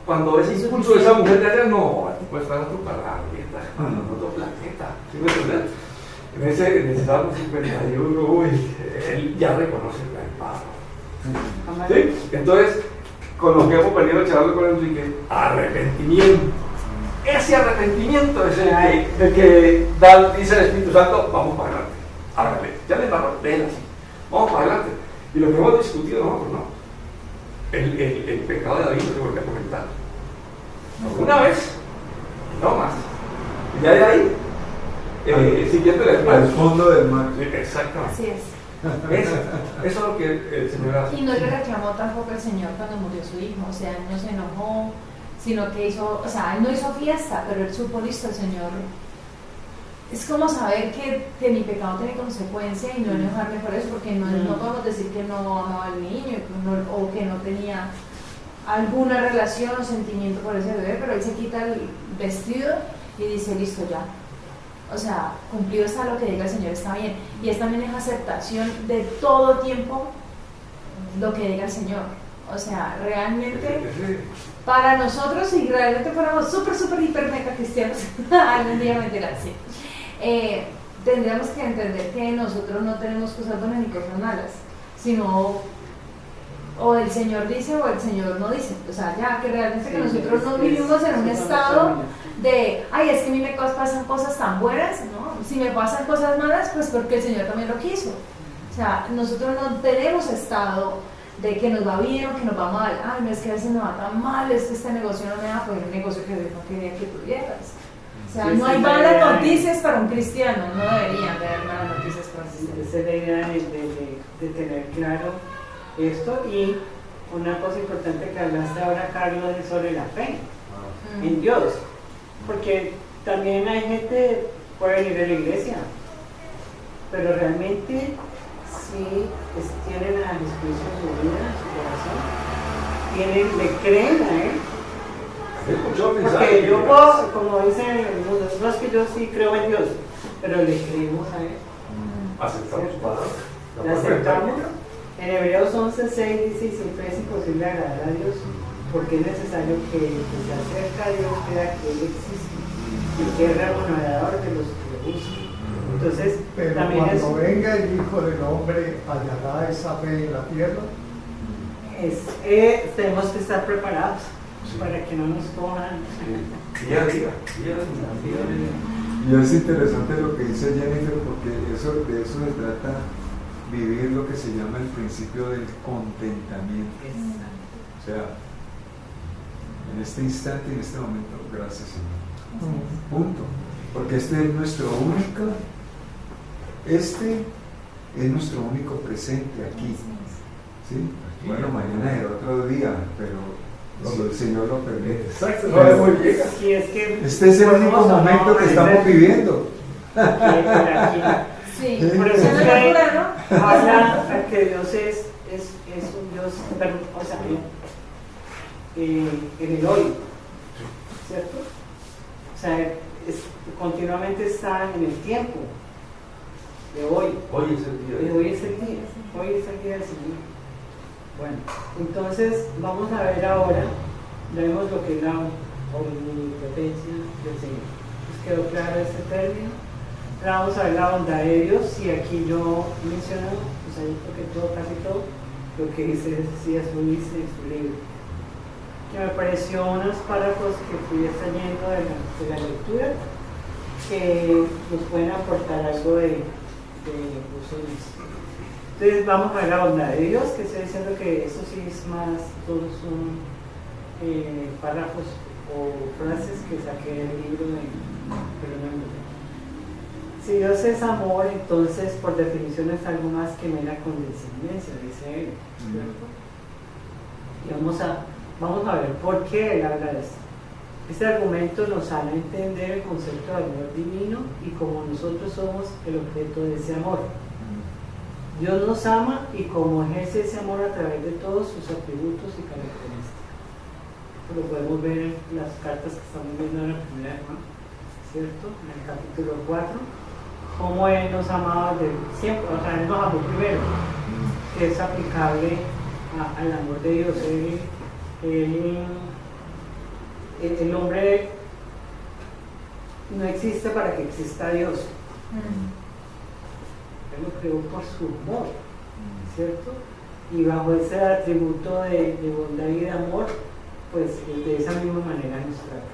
Cuando ese impulso de esa mujer de allá, no, pues está en otro planeta, en otro planeta. ¿Sí me entiendes? En ese Salmo 51, uy, él ya reconoce el paro. ¿Sí? Entonces, con lo que hemos venido charlando con Enrique, arrepentimiento. Ese arrepentimiento es el que dice el Espíritu Santo, vamos para adelante. Hágale, ya le paró, ven así, vamos para adelante. Y lo que hemos discutido nosotros, ¿no? El pecado de David no se vuelve a comentar. Una vez, no más. Y ya de ahí, siguiendo al fondo del mar. Exactamente. Así es. Eso es lo que el Señor hace. Y no le reclamó tampoco el Señor cuando murió su hijo, o sea, él no se enojó, sino que hizo, o sea, él no hizo fiesta, pero él supo, listo, el Señor. Es como saber que mi pecado tiene consecuencia y no enojarme por eso, porque no podemos decir que no amaba al niño o que no tenía alguna relación o sentimiento por ese bebé, pero él se quita el vestido y dice, listo, ya. O sea, cumplido está lo que diga el Señor, está bien. Y es también esa aceptación de todo tiempo lo que diga el Señor. O sea, realmente, para nosotros, si realmente fuéramos súper, hiper, mega cristianos, algún día me dirán así, tendríamos que entender que nosotros no tenemos cosas buenas ni cosas malas, sino o el Señor dice o el Señor no dice. O sea, ya que realmente que nosotros no vivimos en un estado de, ay, es que a mí me pasan cosas tan buenas, ¿no? Si me pasan cosas malas, pues porque el Señor también lo quiso. O sea, nosotros no tenemos estado de que nos va bien o que nos va mal. Ay, no es que a veces me va tan mal, es que este negocio no me da, pues un negocio que Dios no quería que tuvieras. O sea, no hay malas noticias para un cristiano, no deberían de haber malas noticias para un cristiano. Esa es la idea de tener claro esto. Y una cosa importante que hablaste ahora, Carlos, es sobre la fe en Dios. Porque también hay gente que puede venir a la iglesia, pero realmente sí tienen a Jesucristo en su vida, en su corazón, le creen a Él. Porque yo puedo, como dicen algunos, no es que yo sí creo en Dios, pero le creemos a Él. Aceptamos palabras. ¿La aceptamos? En Hebreos 11:6 dice, y siempre es imposible agradar a Dios, porque es necesario que el que se acerca a Dios crea que Él existe y que es remunerador de los que lo buscan. Entonces, pero también cuando venga el Hijo del Hombre, ¿hallará esa fe en la tierra? Tenemos que estar preparados para que no nos cojan. Día a día. Y es interesante lo que dice Jennifer, porque de eso se trata, vivir lo que se llama el principio del contentamiento. O sea, en este instante, en este momento, gracias Señor. Punto. Porque este es nuestro único presente aquí. ¿Sí? Bueno, mañana es otro día, pero si el Señor lo permite. Exacto, no llega. Sí, es que este es el único momento que estamos viviendo. Sí, por eso es es que habla que Dios es un Dios, o sea, en el hoy, ¿cierto? O sea, continuamente está en el tiempo de hoy. Hoy es el día. Hoy es el día del Señor. Bueno, entonces vamos a ver ahora, vemos lo que es la omnipotencia del Señor. ¿Les quedó claro este término? Ahora vamos a ver la bondad de Dios, y aquí yo menciono, pues ahí porque casi todo, lo que dice C.S. Lewis en su libro, que me pareció unos párrafos que fui extrayendo de la lectura, que nos pueden aportar algo de uso. Entonces vamos a ver la bondad de Dios, que estoy diciendo que eso sí es más, todos son párrafos o frases que saqué del libro de Fernando. Si Dios es amor, entonces por definición es algo más que mera condescendencia, dice él. Y vamos a ver por qué él habla de esto. Este argumento nos hará entender el concepto de amor divino y cómo nosotros somos el objeto de ese amor. Dios nos ama y como ejerce ese amor a través de todos sus atributos y características. Lo podemos ver en las cartas que estamos viendo en la primera de Juan, ¿cierto? En el capítulo 4, cómo Él nos amaba siempre, o sea, Él nos amó primero, que es aplicable al amor de Dios. El hombre no existe para que exista Dios. Él lo creó por su amor, ¿cierto? Y bajo ese atributo de bondad y de amor, pues de esa misma manera nos trata.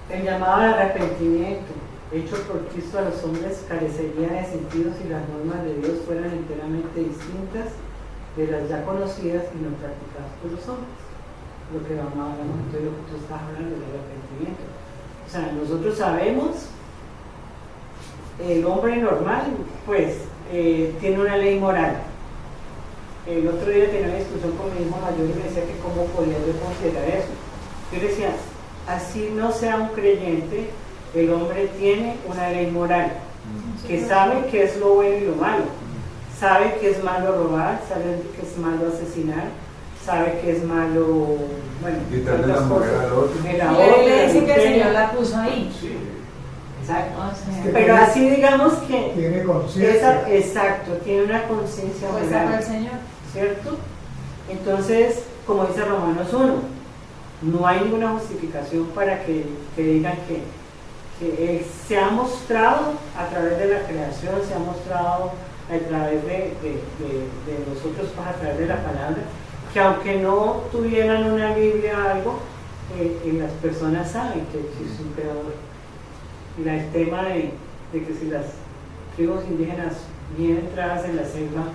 El llamado al arrepentimiento hecho por Cristo a los hombres carecería de sentido si las normas de Dios fueran enteramente distintas de las ya conocidas y no practicadas por los hombres. Lo que vamos a hablar, de lo que tú estás hablando del arrepentimiento. O sea, nosotros sabemos, el hombre normal, pues, tiene una ley moral. El otro día tenía una discusión con mi hijo mayor y me decía que cómo podía yo considerar eso. Yo le decía, así no sea un creyente, el hombre tiene una ley moral, que sabe qué es lo bueno y lo malo. Sabe que es malo robar, sabe que es malo asesinar, sabe que es malo, bueno, quitarle la mujer al otro. Y le dice que el Señor la puso ahí. Sí. Exacto. O sea, Pero así digamos que Tiene conciencia. exacto, tiene una conciencia pues moral, sabe el Señor. ¿cierto? Entonces, como dice Romanos 1, no hay ninguna justificación para que digan que Él se ha mostrado a través de la creación, se ha mostrado a través de nosotros, pues, a través de la palabra, que aunque no tuvieran una Biblia o algo, las personas saben que existe un creador. Y el tema de que si las tribus indígenas bien entradas en la selva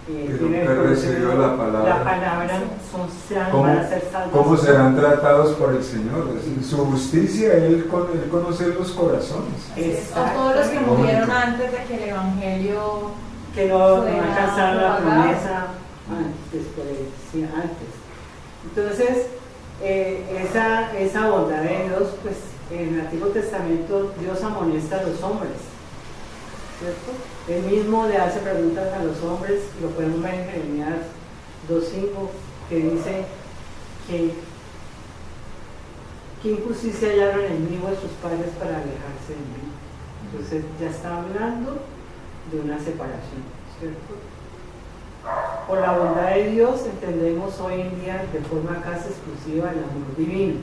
tienen el recibió la palabra, van a ser salvos. ¿Cómo serán tratados por el Señor? En su justicia, Él conoce los corazones. O todos los que murieron antes de que el Evangelio que no fuera alcanzaron la propagado. promesa antes. Entonces, esa bondad de Dios, pues en el Antiguo Testamento Dios amonesta a los hombres, ¿cierto? Él mismo le hace preguntas a los hombres, lo podemos ver en Jeremías 2:5, que dice que qué injusticia hallaron en mí vuestros padres para alejarse de mí. Entonces ya está hablando de una separación, ¿cierto? Por la bondad de Dios entendemos hoy en día de forma casi exclusiva el amor divino.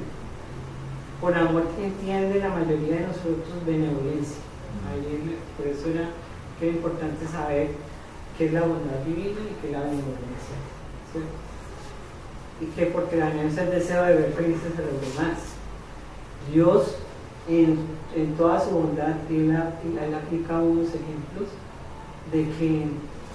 Por amor que entiende la mayoría de nosotros benevolencia. Por eso era importante saber qué es la bondad divina y qué es la benevolencia, ¿cierto? Y que porque la benevolencia es el deseo de ver felices a los demás. Dios en toda su bondad él aplica unos ejemplos de que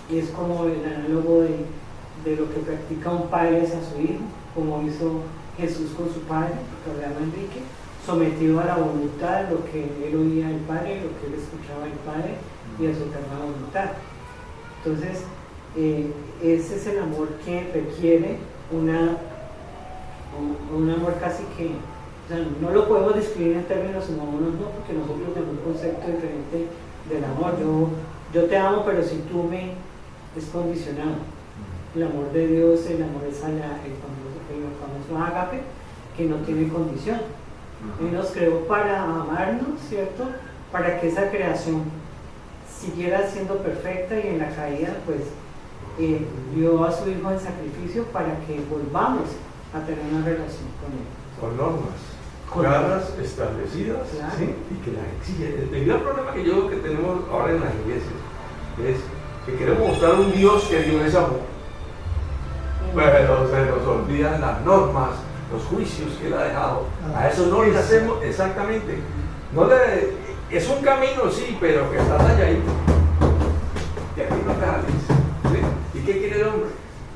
es como el análogo de lo que practica un padre hacia su hijo, como hizo Jesús con su padre, porque hablaba Enrique, sometido a la voluntad, lo que él oía del padre, lo que él escuchaba del padre y a su eterna voluntad. Entonces, ese es el amor que requiere un amor casi que, o sea, no lo podemos describir en términos humanos, no, porque nosotros tenemos un concepto diferente del amor. Yo te amo, pero si tú me es condicionado. El amor de Dios, el amor es el famoso ágape, que no tiene condición. Él nos creó para amarnos, ¿cierto? Para que esa creación siguiera siendo perfecta y en la caída, pues, dio a su Hijo en sacrificio para que volvamos a tener una relación con Él. Con normas claras, establecidas, claro. ¿sí? Y que las exigen. El gran problema que yo veo que tenemos ahora en las iglesias es que queremos mostrar un Dios que Dios es amor, pero se nos olvidan las normas, los juicios que Él ha dejado. A eso no le hacemos exactamente. Es un camino, sí, pero que está talladito. Y aquí no te sales, ¿sí? ¿Y qué quiere el hombre?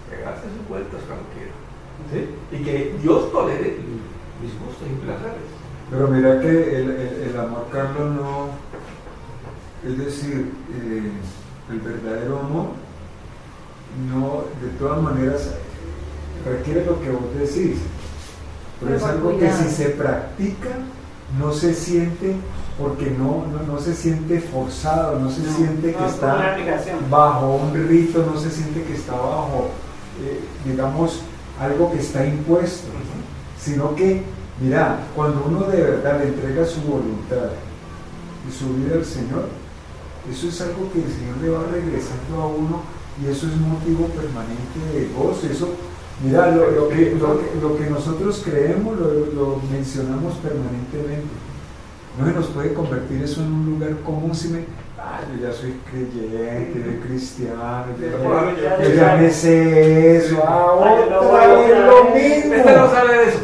Pegarse sus vueltas cuando quiera, ¿sí? Y que Dios tolere mis gustos y placeres. Pero mira que el amor, Carlos, no, es decir, el verdadero amor no, de todas maneras, requiere lo que vos decís, pero es algo que si se practica no se siente, porque no se siente forzado, no se siente que no, está una obligación. bajo un rito, no se siente que está bajo, digamos, algo que está impuesto, sino que, mira, cuando uno de verdad le entrega su voluntad y su vida al Señor, eso es algo que el Señor le va regresando a uno y eso es motivo permanente de gozo. Eso, mira, lo que nosotros creemos lo mencionamos permanentemente. No se nos puede convertir eso en un lugar común si yo ya soy creyente, yo soy cristiano, yo ya me sé eso, otra vez lo mismo. Este no sabe de eso.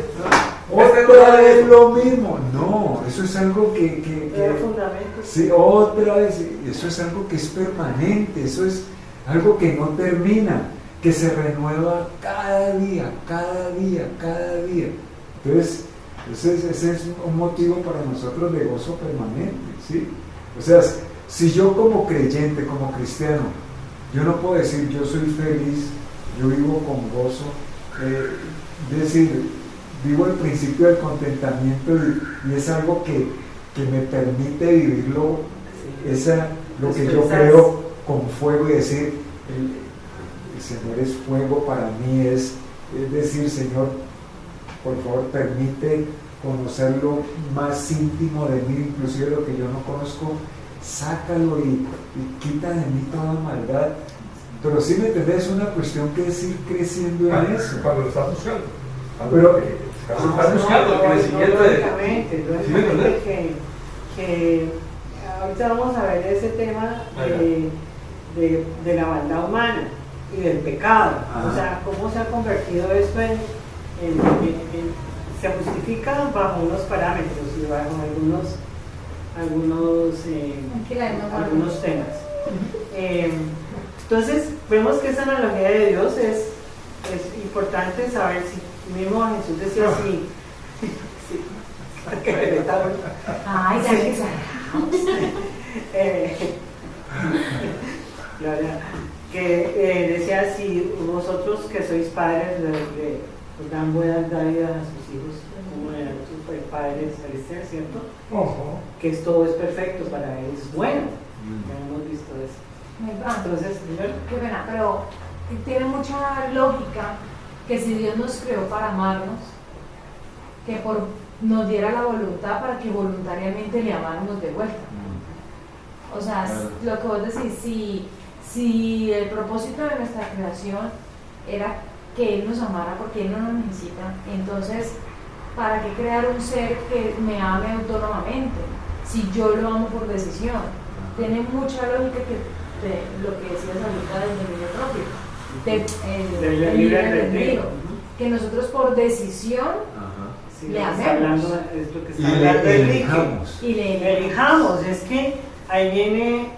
Otra vez lo mismo. No, eso es algo que fundamento. sí, otra vez, eso es algo que es permanente, eso es algo que no termina, que se renueva cada día, cada día, cada día. Entonces, ese es un motivo para nosotros de gozo permanente, ¿sí? O sea, si yo como creyente, como cristiano, yo no puedo decir yo soy feliz, yo vivo con gozo, decir, vivo el principio del contentamiento y es algo que me permite vivirlo, lo que yo creo con fuego y decir, el Señor es fuego para mí, es decir, Señor, por favor permite conocerlo más íntimo de mí, inclusive lo que yo no conozco, sácalo y quita de mí toda maldad. Pero sí me entendés, es una cuestión que es ir creciendo en eso. Cuando lo estás buscando. Pero estás buscando el crecimiento de... Lógicamente que ahorita vamos a ver ese tema de la maldad humana y del pecado. O sea, cómo se ha convertido esto se justifica bajo unos parámetros y bajo algunos temas. Entonces, vemos que esa analogía de Dios es importante saber si mismo Jesús decía así. Ay, ya que que decía, si vosotros que sois padres le dan buenas dádivas a sus hijos, como eran sus padres celestiales, ¿cierto? Que todo es perfecto, para él es bueno. Ya hemos visto eso. Entonces, qué pena, pero tiene mucha lógica que si Dios nos creó para amarnos, que nos diera la voluntad para que voluntariamente le amáramos de vuelta. O sea, lo que vos decís, si el propósito de nuestra creación era que Él nos amara porque Él no nos necesita, entonces, ¿para qué crear un ser que me ame autónomamente si yo lo amo por decisión? Tiene mucha lógica lo que decías ahorita del dominio propio, del libre albedrío, que nosotros por decisión le amemos y le elijamos. Es que ahí viene,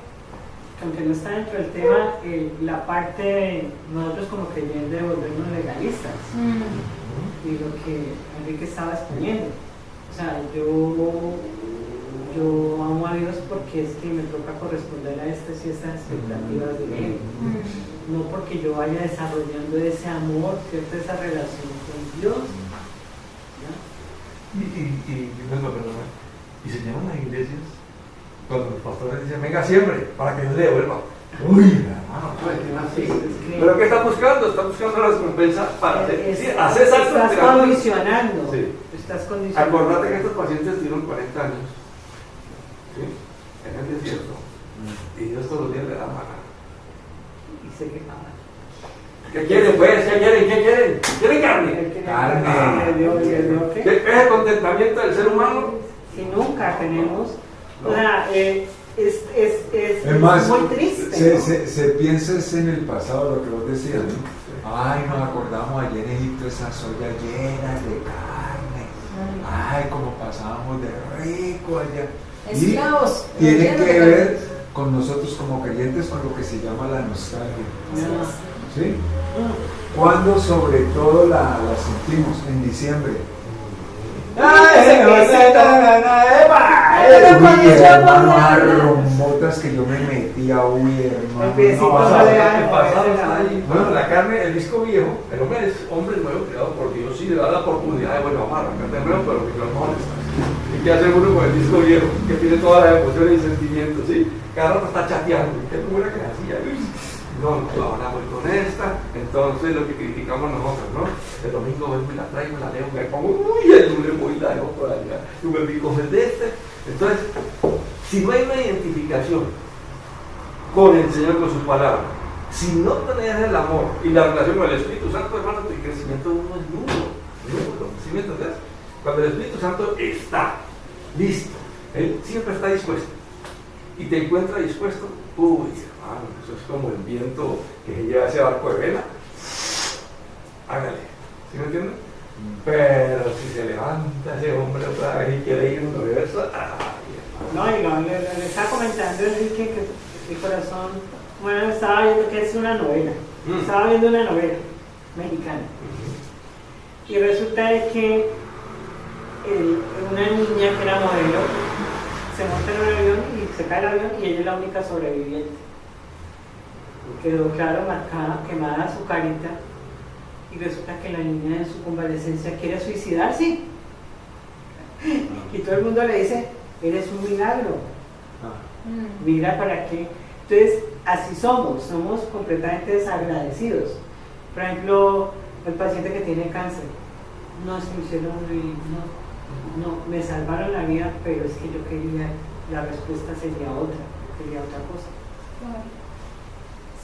aunque no está dentro del tema, la parte de nosotros como creyentes de volvernos legalistas. Y lo que Enrique estaba exponiendo. O sea, yo amo a Dios porque es que me toca corresponder a estas y estas expectativas de Él. No porque yo vaya desarrollando ese amor, ¿cierto? Esa relación con Dios. Y se llaman las iglesias cuando los pastores dicen, venga siempre, para que Dios le devuelva. Uy, hermano, ¿pero qué está buscando? Está buscando la recompensa para hacer esas estás condicionando. Sí. Estás condicionando. Acordate que estos pacientes tuvieron 40 años, ¿sí? En el desierto, y Dios todos los días le da maná. Y se quejaban. ¿Qué quieren, pues? ¿Qué quieren? ¿Qué quieren? ¿Quieren carne? Carne. ¿Qué es el contentamiento del ser humano? Si nunca tenemos, o sea, es más, muy triste. Se piensa en el pasado, lo que vos decías, ¿no? Ay, nos acordamos allá en Egipto esas ollas llenas de carne. Ay, como pasábamos de rico allá. Esclavos. Y tiene que ver con nosotros como creyentes con lo que se llama la nostalgia. ¿Sí? ¿Cuándo sobre todo la sentimos? En diciembre. Motas que yo me metía, Bueno, la carne, el disco viejo, el hombre es hombre nuevo creado por Dios y le da la oportunidad de, bueno, vamos a arrancar de nuevo, pero que lo mejor está. ¿Y qué hace uno con el disco viejo? Que tiene todas las emociones y sentimientos, ¿sí? Cada rato está chateando. ¿Qué número que hacía? No, ahora voy con esta. Entonces, lo que criticamos nosotros, ¿no? El domingo vengo y la traigo, la leo, me pongo, uy, el lunes voy y la dejo por allá. Y me digo, el de este. Entonces, si no hay una identificación con el Señor, con su palabra, si no tenés el amor y la relación con el Espíritu Santo, hermano, el crecimiento de uno es nulo. ¿Sí me entendés? Cuando el Espíritu Santo está listo, Él siempre está dispuesto y te encuentra dispuesto, uy, hermano, eso es como el viento que se lleva ese barco de vela. Hágale, ¿sí me entiendes? Pero si se levanta ese hombre otra vez y quiere ir a un universo, No, y le estaba comentando Enrique que el corazón, bueno, estaba viendo que es una novela, estaba viendo una novela mexicana. Y resulta de que una niña que era modelo se monta en un avión y se cae el avión y ella es la única sobreviviente. Quedó claro, marcada, quemada su carita, y resulta que la niña en su convalecencia quiere suicidarse. Y todo el mundo le dice, eres un milagro. Mira para qué. Entonces, así somos completamente desagradecidos. Por ejemplo, el paciente que tiene cáncer, no se me hicieron, no, me salvaron la vida, pero es que yo quería, la respuesta sería otra, quería otra cosa.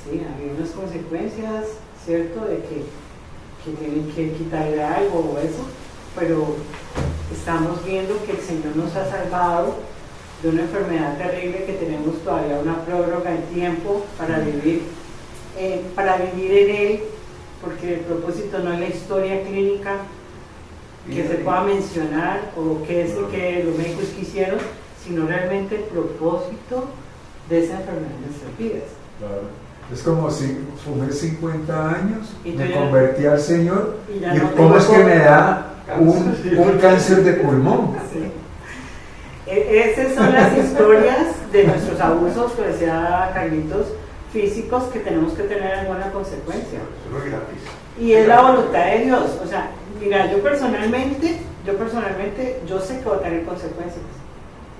Sí, había unas consecuencias, ¿cierto?, de que tienen que quitarle algo o eso, pero estamos viendo que el Señor nos ha salvado de una enfermedad terrible, que tenemos todavía una prórroga en tiempo para vivir en Él, porque el propósito no es la historia clínica que se pueda mencionar o que es lo que los médicos quisieron, sino realmente el propósito de esa enfermedad en nuestras vidas. Claro. Es como si fumé 50 años, Y me ya, convertí al Señor, y y ya no ¿cómo tengo es que me da un cáncer de pulmón? Sí. Esas son las historias de nuestros abusos, que decía Carlitos, físicos, que tenemos que tener alguna consecuencia. Eso es gratis. Y es la voluntad de Dios. O sea, mira, yo personalmente, yo sé que voy a tener consecuencias,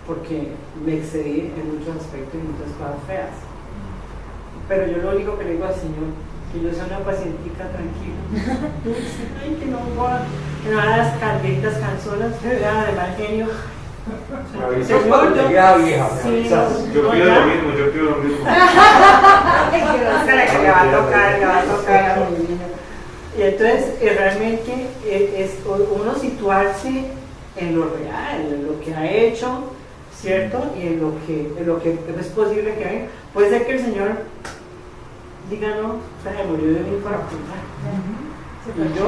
porque me excedí en muchos aspectos y muchas cosas feas. Pero yo lo único que le digo al Señor, que yo sea una pacientica tranquila, ay, que no haga las calditas canzonas, de mal genio. Señor, yo ya vieja, sí, Yo pido lo mismo, yo pido lo mismo. Que le va a tocar a mi niño. Y entonces realmente es uno situarse en lo real, en lo que ha hecho, ¿cierto? Y en lo que es posible que venga. Puede ser que el Señor diga, no, se murió de un infarto. Y yo,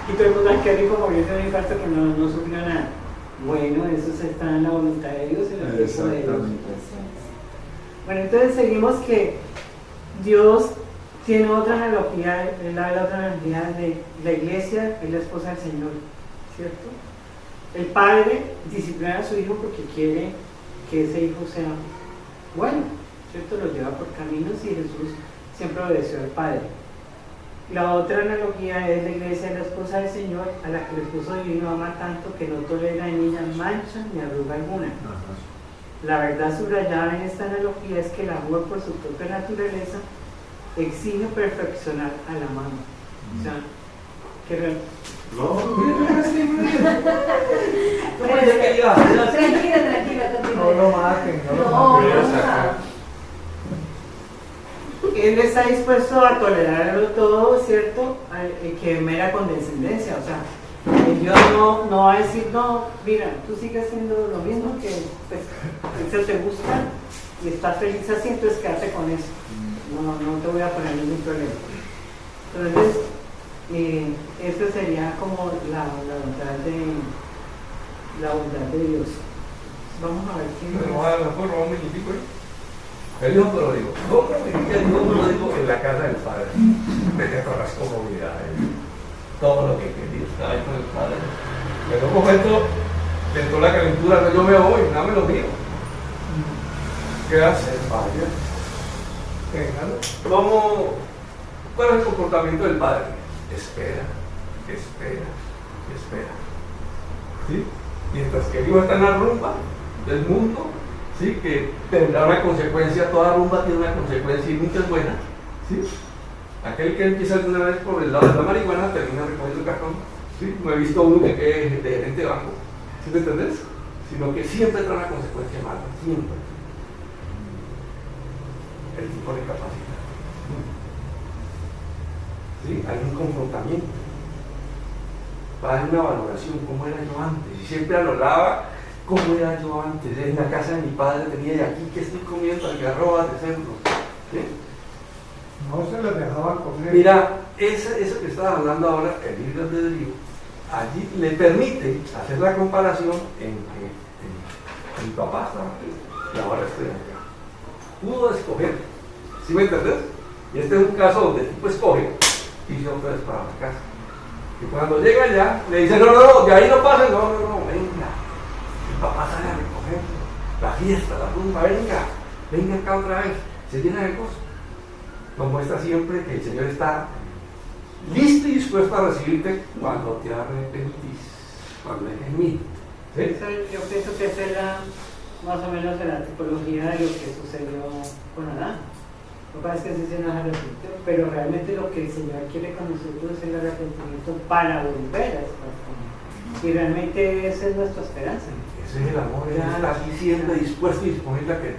y todo el mundo, ay, qué rico morir de un infarto que no sufrió nada. Bueno, eso está en la voluntad de Dios, en el tiempo de Dios. Bueno, entonces seguimos que Dios tiene otra analogía, él habla otra analogía de la iglesia, es la esposa del Señor, ¿cierto? El padre disciplina a su hijo porque quiere que ese hijo sea bueno, ¿cierto? Lo lleva por caminos y Jesús siempre obedeció al Padre. La otra analogía es la iglesia, la esposa del Señor, a la que el esposo divino ama tanto que no tolera en ella mancha ni arruga alguna. La verdad subrayada en esta analogía es que el amor por su propia naturaleza exige perfeccionar al amado. O sea, que No, Tranquila, No lo maten, no lo No, maten. Él está dispuesto a tolerarlo todo, ¿cierto? Que mera condescendencia, o sea, Dios no va a decir, no, mira, tú sigues haciendo lo mismo, que pues, eso te gusta y estás feliz así, entonces quédate con eso. No te voy a poner ningún problema. Entonces, eso sería como la bondad de Dios. Vamos a ver quién No, a lo mejor un minutico ahí. El hijo pródigo. El hijo pródigo en la casa del padre. Tenía todas las comodidades, todo lo que quería estar ahí con el padre. En un momento le entró la calentura, no, yo me voy, dame lo mío. ¿Qué hace? Vaya. ¿Cuál es el comportamiento del padre? Espera. ¿Sí? Mientras que el hijo está en la rumba del mundo, ¿sí? Que tendrá una consecuencia, toda rumba tiene una consecuencia y muchas buenas, ¿sí? Aquel que empieza de una vez por el lado de la marihuana termina recogiendo el cartón, ¿sí? No he visto uno que quede de gerente de banco, ¿sí me entendés? Sino que siempre trae una consecuencia mala, siempre. El tipo de capacidad. ¿Sí? Hay un confrontamiento. Va a dar una valoración, cómo era yo antes, y siempre valoraba cómo era yo antes. En la casa de mi padre tenía, y aquí que estoy comiendo algarrobas de cerdo. ¿Sí? No se las dejaban comer. Mira, eso que estaba hablando ahora, el libre albedrío, allí le permite hacer la comparación en que mi papá estaba aquí y ahora estoy acá. Pudo escoger, ¿sí me entendés? Y este es un caso donde el tipo escoge y se otra vez para la casa. Y cuando llega allá, le dice, no, de ahí no pasen, no, venga. El papá sale a recoger la fiesta, la rumba, venga acá otra vez. Se llena de gozo. Nos muestra siempre que el Señor está listo y dispuesto a recibirte cuando te arrepentís, cuando es en mí. ¿Sí? Yo pienso que esa es más o menos la tipología de lo que sucedió con Adán. Lo que pasa es que sí se nos arrepintió, pero realmente lo que el Señor quiere con nosotros es el arrepentimiento para volver a estar con Él. Y realmente esa es nuestra esperanza. Ese es el amor, Él está aquí siempre dispuesto y disponible a que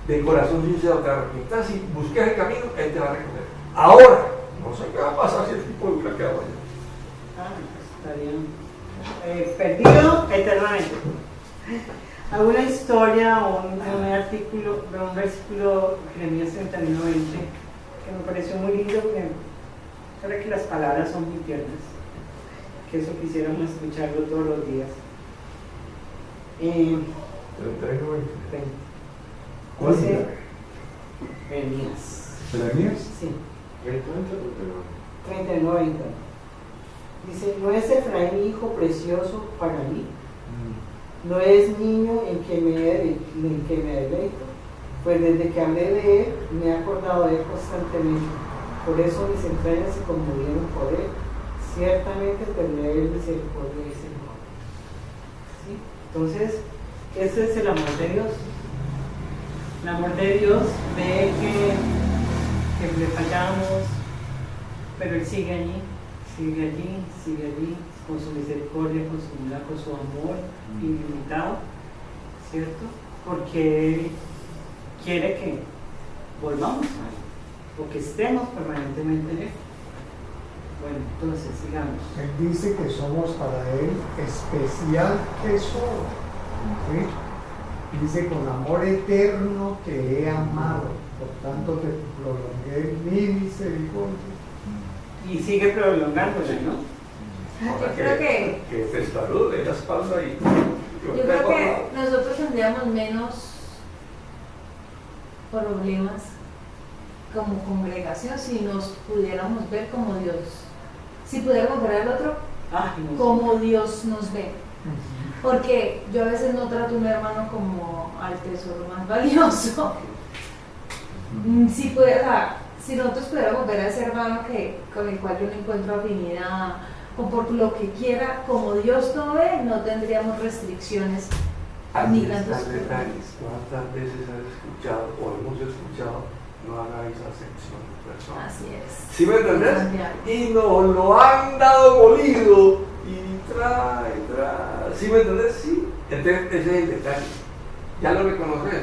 de corazón sincero te arrepientas y busques el camino, Él te va a recoger. Ahora, no sé qué va a pasar si el tipo hubiera quedado allá. Estaría perdido eternamente. Alguna historia o un artículo, un versículo Jeremías 31:20 que me pareció muy lindo, porque creo que las palabras son muy tiernas, que eso quisiéramos escucharlo todos los días. 31:20. ¿Cuál Dice era? Jeremías. ¿Jeremías? Sí, 20. 39:20. Dice, ¿no es Efraín hijo precioso para mí? ¿No es niño en que me deleito? Pues desde que hablé de él, me he acordado de él constantemente. Por eso mis entrañas se conmovieron por él. Ciertamente tendré él misericordia y Señor. ¿Sí? Entonces, ese es el amor de Dios. El amor de Dios ve que le fallamos, pero Él sigue allí, con su misericordia, con su amor ilimitado, ¿cierto? Porque Él quiere que volvamos a Él, o que estemos permanentemente en Él. Bueno, entonces, sigamos. Él dice que somos para Él especial tesoro. ¿Sí? Dice, con amor eterno te he amado, por tanto te prolongué mi misericordia. Y sigue prolongándose, ¿no? Ahora Yo creo que te salude la espalda y Yo creo que nosotros tendríamos menos problemas como congregación si nos pudiéramos ver como Dios, si pudiéramos ver al otro No como Dios nos ve. Porque yo a veces no trato a un hermano como al tesoro más valioso. Si nosotros pudiéramos ver a ese hermano con el cual yo no encuentro afinidad, o por lo que quiera, como Dios no ve, no tendríamos restricciones ni tantos detalles. ¿Cuántas veces has escuchado o hemos escuchado no hagáis acepción de personas? Así es. ¿Sí me entendés? Santiago. Y nos lo han dado molido y trae. ¿Sí me entendés? Sí. Entonces ese es el detalle. Ya lo reconoces.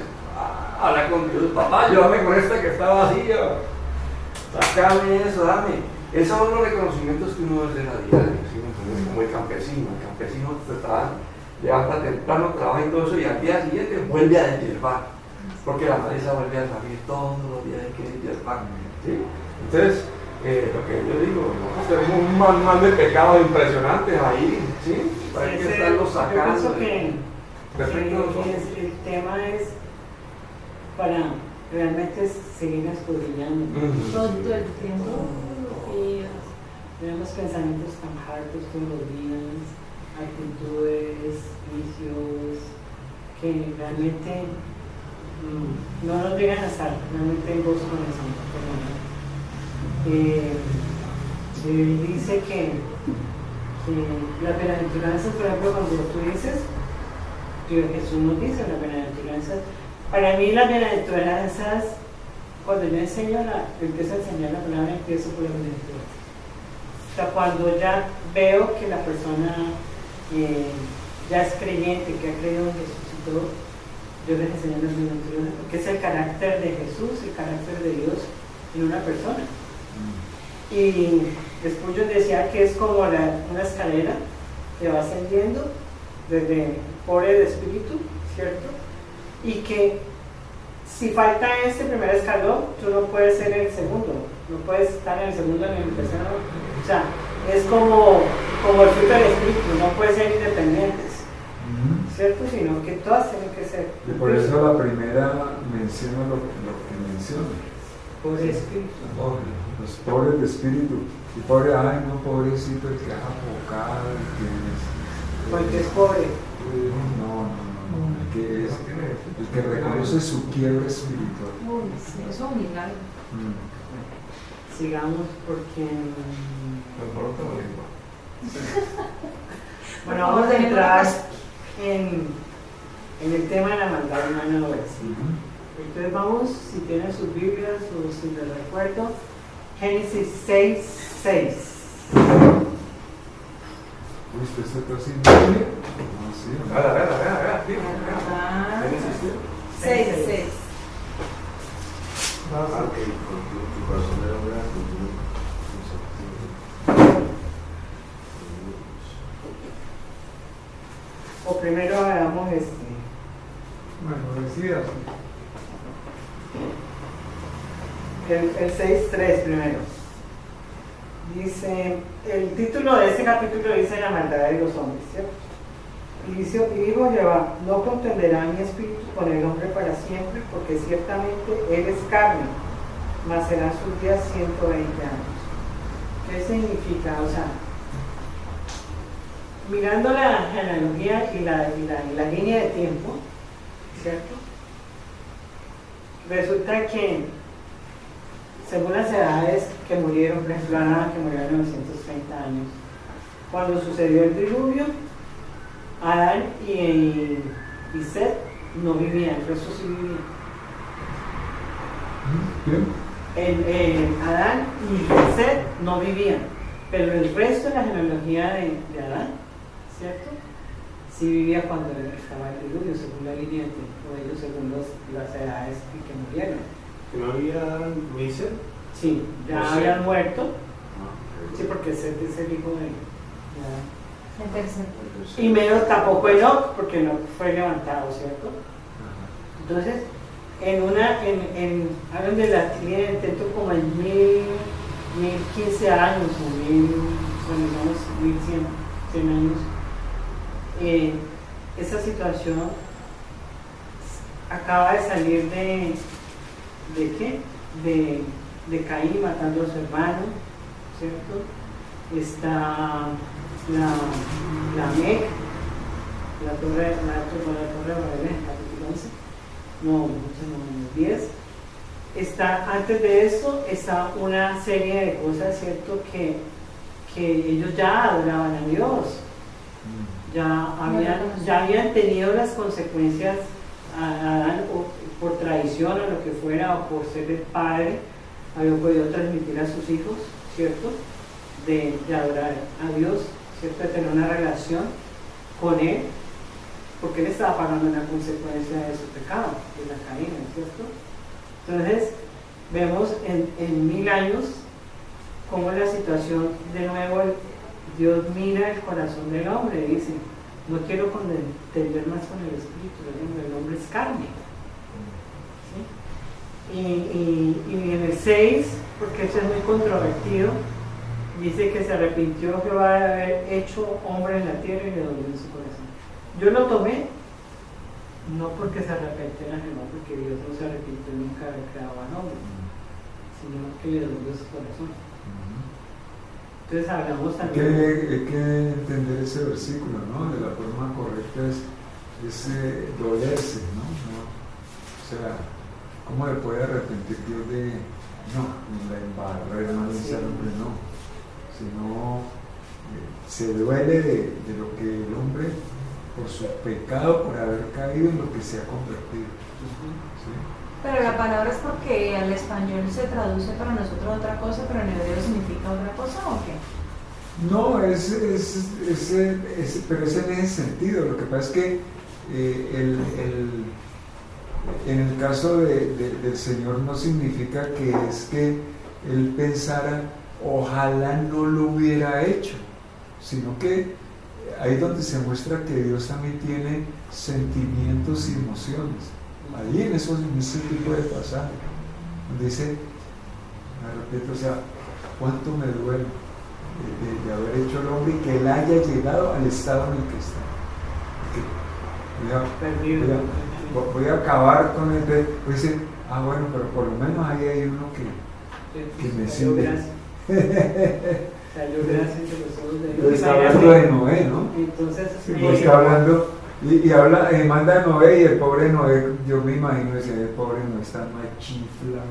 Habla con Dios, papá, llévame con esta que está vacía. Sácame eso, dame. Esos son los reconocimientos que uno debe hacer a diario, ¿sí me entiendes? Como el campesino te trabaja, levanta temprano, trabaja y todo eso, y al día siguiente vuelve a deshiervar, porque la maleza vuelve a salir todos los días, hay que deshiervar, ¿sí? Entonces, lo que yo digo, nosotros tenemos un manual de pecados impresionantes ahí, ¿sí? Hay que estarlos sacando. Yo pienso que el tema es para realmente seguir escudriñando. Todo el tiempo. Tenemos pensamientos tan hartos todos los días, actitudes, vicios, que realmente no nos llegan a estar realmente en gozo con el Santo. Él dice Las bienaventuranzas, por ejemplo, cuando tú dices, Jesús nos dice las bienaventuranzas. Para mí las bienaventuranzas, cuando yo empiezo a enseñar la palabra, empiezo por las bienaventuranzas. O sea, cuando ya veo que la persona ya es creyente, que ha creído en Jesús y todo, yo les enseño las bienaventuranzas, porque es el carácter de Jesús, el carácter de Dios en una persona. Y después yo decía que es como una escalera que va ascendiendo desde pobre de espíritu, ¿cierto? Y que si falta ese primer escalón, tú no puedes ser el segundo, no puedes estar en el segundo ni en el tercero. O sea, es como el fruto del espíritu, no pueden ser independientes, ¿cierto? Sino que todas tienen que ser. Y por eso la primera menciona lo que menciona. Pobre de espíritu. Los pobres de espíritu. Y pobre, ay no, pobrecito, el que ha apocado, el que es. Porque es pobre. No. El que reconoce su quiebra espiritual. Uy, sí, eso es un milagro. Sigamos porque. Bueno, Por favor, vamos a entrar tenemos- en el tema de la maldad humana ahora sí. Entonces vamos, si tienen sus Biblias o si les recuerdo, Génesis 6:6. Uy, ¿usted se está sin Biblia? No, sí. Vea. Ah, ¿Génesis qué? 6. Ah, ok, tu corazón era una O primero hagamos Bueno, decidas. el 6:3 primero. Dice, el título de ese capítulo dice la maldad de los hombres, ¿cierto? Y dijo Jehová, no contenderá mi espíritu con el hombre para siempre, porque ciertamente él es carne, mas serán sus días 120 años. ¿Qué significa? O sea, mirando la genealogía y la línea de tiempo, ¿cierto? Resulta que, según las edades que murieron, por ejemplo, Adán, que murió a 930 años, cuando sucedió el diluvio, Adán y Seth no vivían, el resto sí vivían. ¿Quién? Adán y Seth no vivían, pero el resto de la genealogía de Adán, ¿cierto? Sí vivía cuando estaba el diluvio, según la línea de tiempo de ellos, según las edades en que murieron. ¿Que no había Moisés? Sí, ya No sé. habían muerto, Ah, sí, porque Seth es el hijo de Adán. El tercer. Y menos tampoco Enoch, porque no fue levantado, ¿cierto? Entonces, hablan de la línea de tiempo como en 1015 años o 1100 años. Esa situación acaba de salir ¿de qué? De Caín matando a su hermano, ¿cierto? Está la Mec, la torre de Babel, capítulo 11, no, 10. Antes de eso está una serie de cosas, ¿cierto? Que ellos ya adoraban a Dios, ya habían tenido las consecuencias por traición o lo que fuera, o por ser el padre, había podido transmitir a sus hijos, ¿cierto? De adorar a Dios, ¿cierto? De tener una relación con Él, porque Él estaba pagando una consecuencia de su pecado, de la caída, ¿cierto? Entonces, vemos en 1000 años cómo la situación, de nuevo, Dios mira el corazón del hombre y dice, no quiero contender más con el espíritu, el hombre es carne. ¿Sí? Y en el 6, porque eso es muy controvertido, dice que se arrepintió Jehová de haber hecho hombre en la tierra y le dolió en su corazón. Yo lo tomé no porque se arrepintiera Jehová, porque Dios no se arrepintió nunca de haber creado al hombre, sino que le dolió su corazón. Entonces hablamos también. Hay que entender ese versículo, ¿no? De la forma correcta es dolerse, ¿no? O sea, ¿cómo le puede arrepentir Dios de no, la embarra, hermano, Sí. hombre, no? Sino se duele de lo que el hombre, por su pecado, por haber caído en lo que se ha convertido. ¿Sí? Pero la palabra es porque al español se traduce para nosotros otra cosa, pero en hebreo significa otra cosa, ¿o qué? No, pero es en ese sentido. Lo que pasa es que en el caso del Señor no significa que es que Él pensara, ojalá no lo hubiera hecho, sino que ahí donde se muestra que Dios también tiene sentimientos y emociones. Ahí en ese tipo de pasajes, donde dice, me repito, o sea, cuánto me duele de haber hecho el hombre y que él haya llegado al estado en el que está. Voy a acabar con él. Voy a decir, bueno, pero por lo menos ahí hay uno que me sirve. Está hablando de Noé, ¿no? Entonces, está hablando y habla, manda a Noé, y el pobre Noé, yo me imagino ese el pobre Noé está más chifla,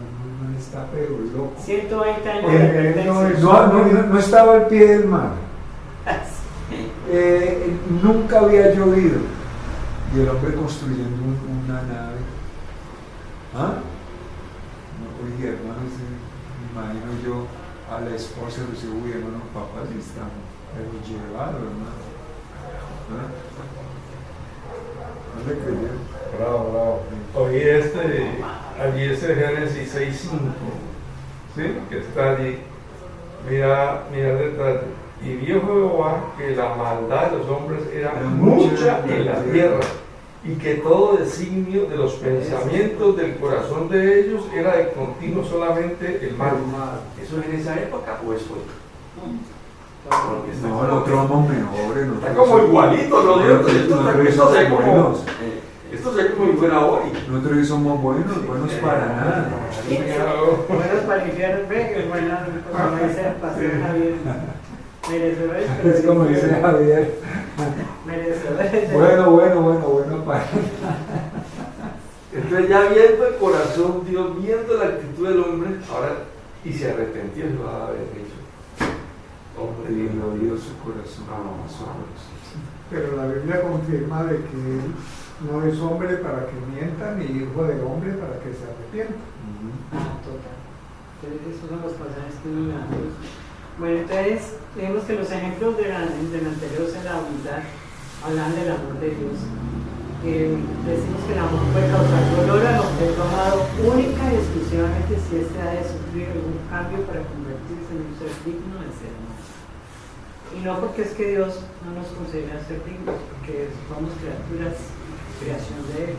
no está pero loco. 120 años no estaba al pie del mar. Nunca había llovido y el hombre construyendo una nave. Oye, hermano, me imagino yo a la esposa y le digo, uy, hermano, papá, sí está llevado, hermano. No le creyeron. Bravo. Oí allí ese Génesis 6:5, ¿sí? Que está allí. Mira el detalle. Y vio Jehová que la maldad de los hombres era mucha en la tierra, y que todo designio de los pensamientos del corazón de ellos era de continuo solamente el mal. ¿Eso es en esa época o es hoy? No, nosotros vamos mejores. Está como igualito, ¿no? Esto se ve como si fuera hoy. Nosotros somos buenos para nada. Buenos para el infierno, buenos, como dice el pastor Javier. Merecedores. Es como dice Javier. Merecedores. Bueno para. Entonces ya viendo el corazón, Dios viendo la actitud del hombre, ahora, y se arrepentió, lo va a haber hecho. Hombre, Y lo dio su corazón. Pero la Biblia confirma de que él no es hombre para que mienta, ni hijo de hombre para que se arrepienta. Total. Entonces, esos son los pasajes que uno me da. Bueno, entonces, vemos que los ejemplos del anterior en la humildad hablan del amor de Dios. Decimos que el amor puede causar dolor al objeto amado única y exclusivamente si éste ha de sufrir algún cambio para convertirse en un ser digno de ser amado. Y no porque es que Dios no nos considera ser dignos, porque somos criaturas, creación de Él.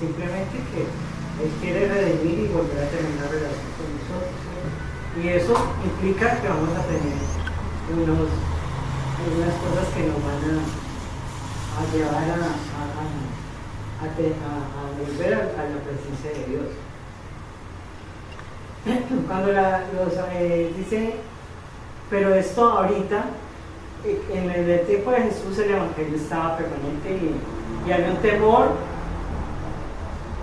Simplemente que Él quiere redimir y volver a tener una relación con nosotros. Y eso implica que vamos a tener algunas cosas que nos van a llevar a volver a la presencia de Dios. Cuando dice, pero esto ahorita, en el tiempo de Jesús el Evangelio estaba permanente y había un temor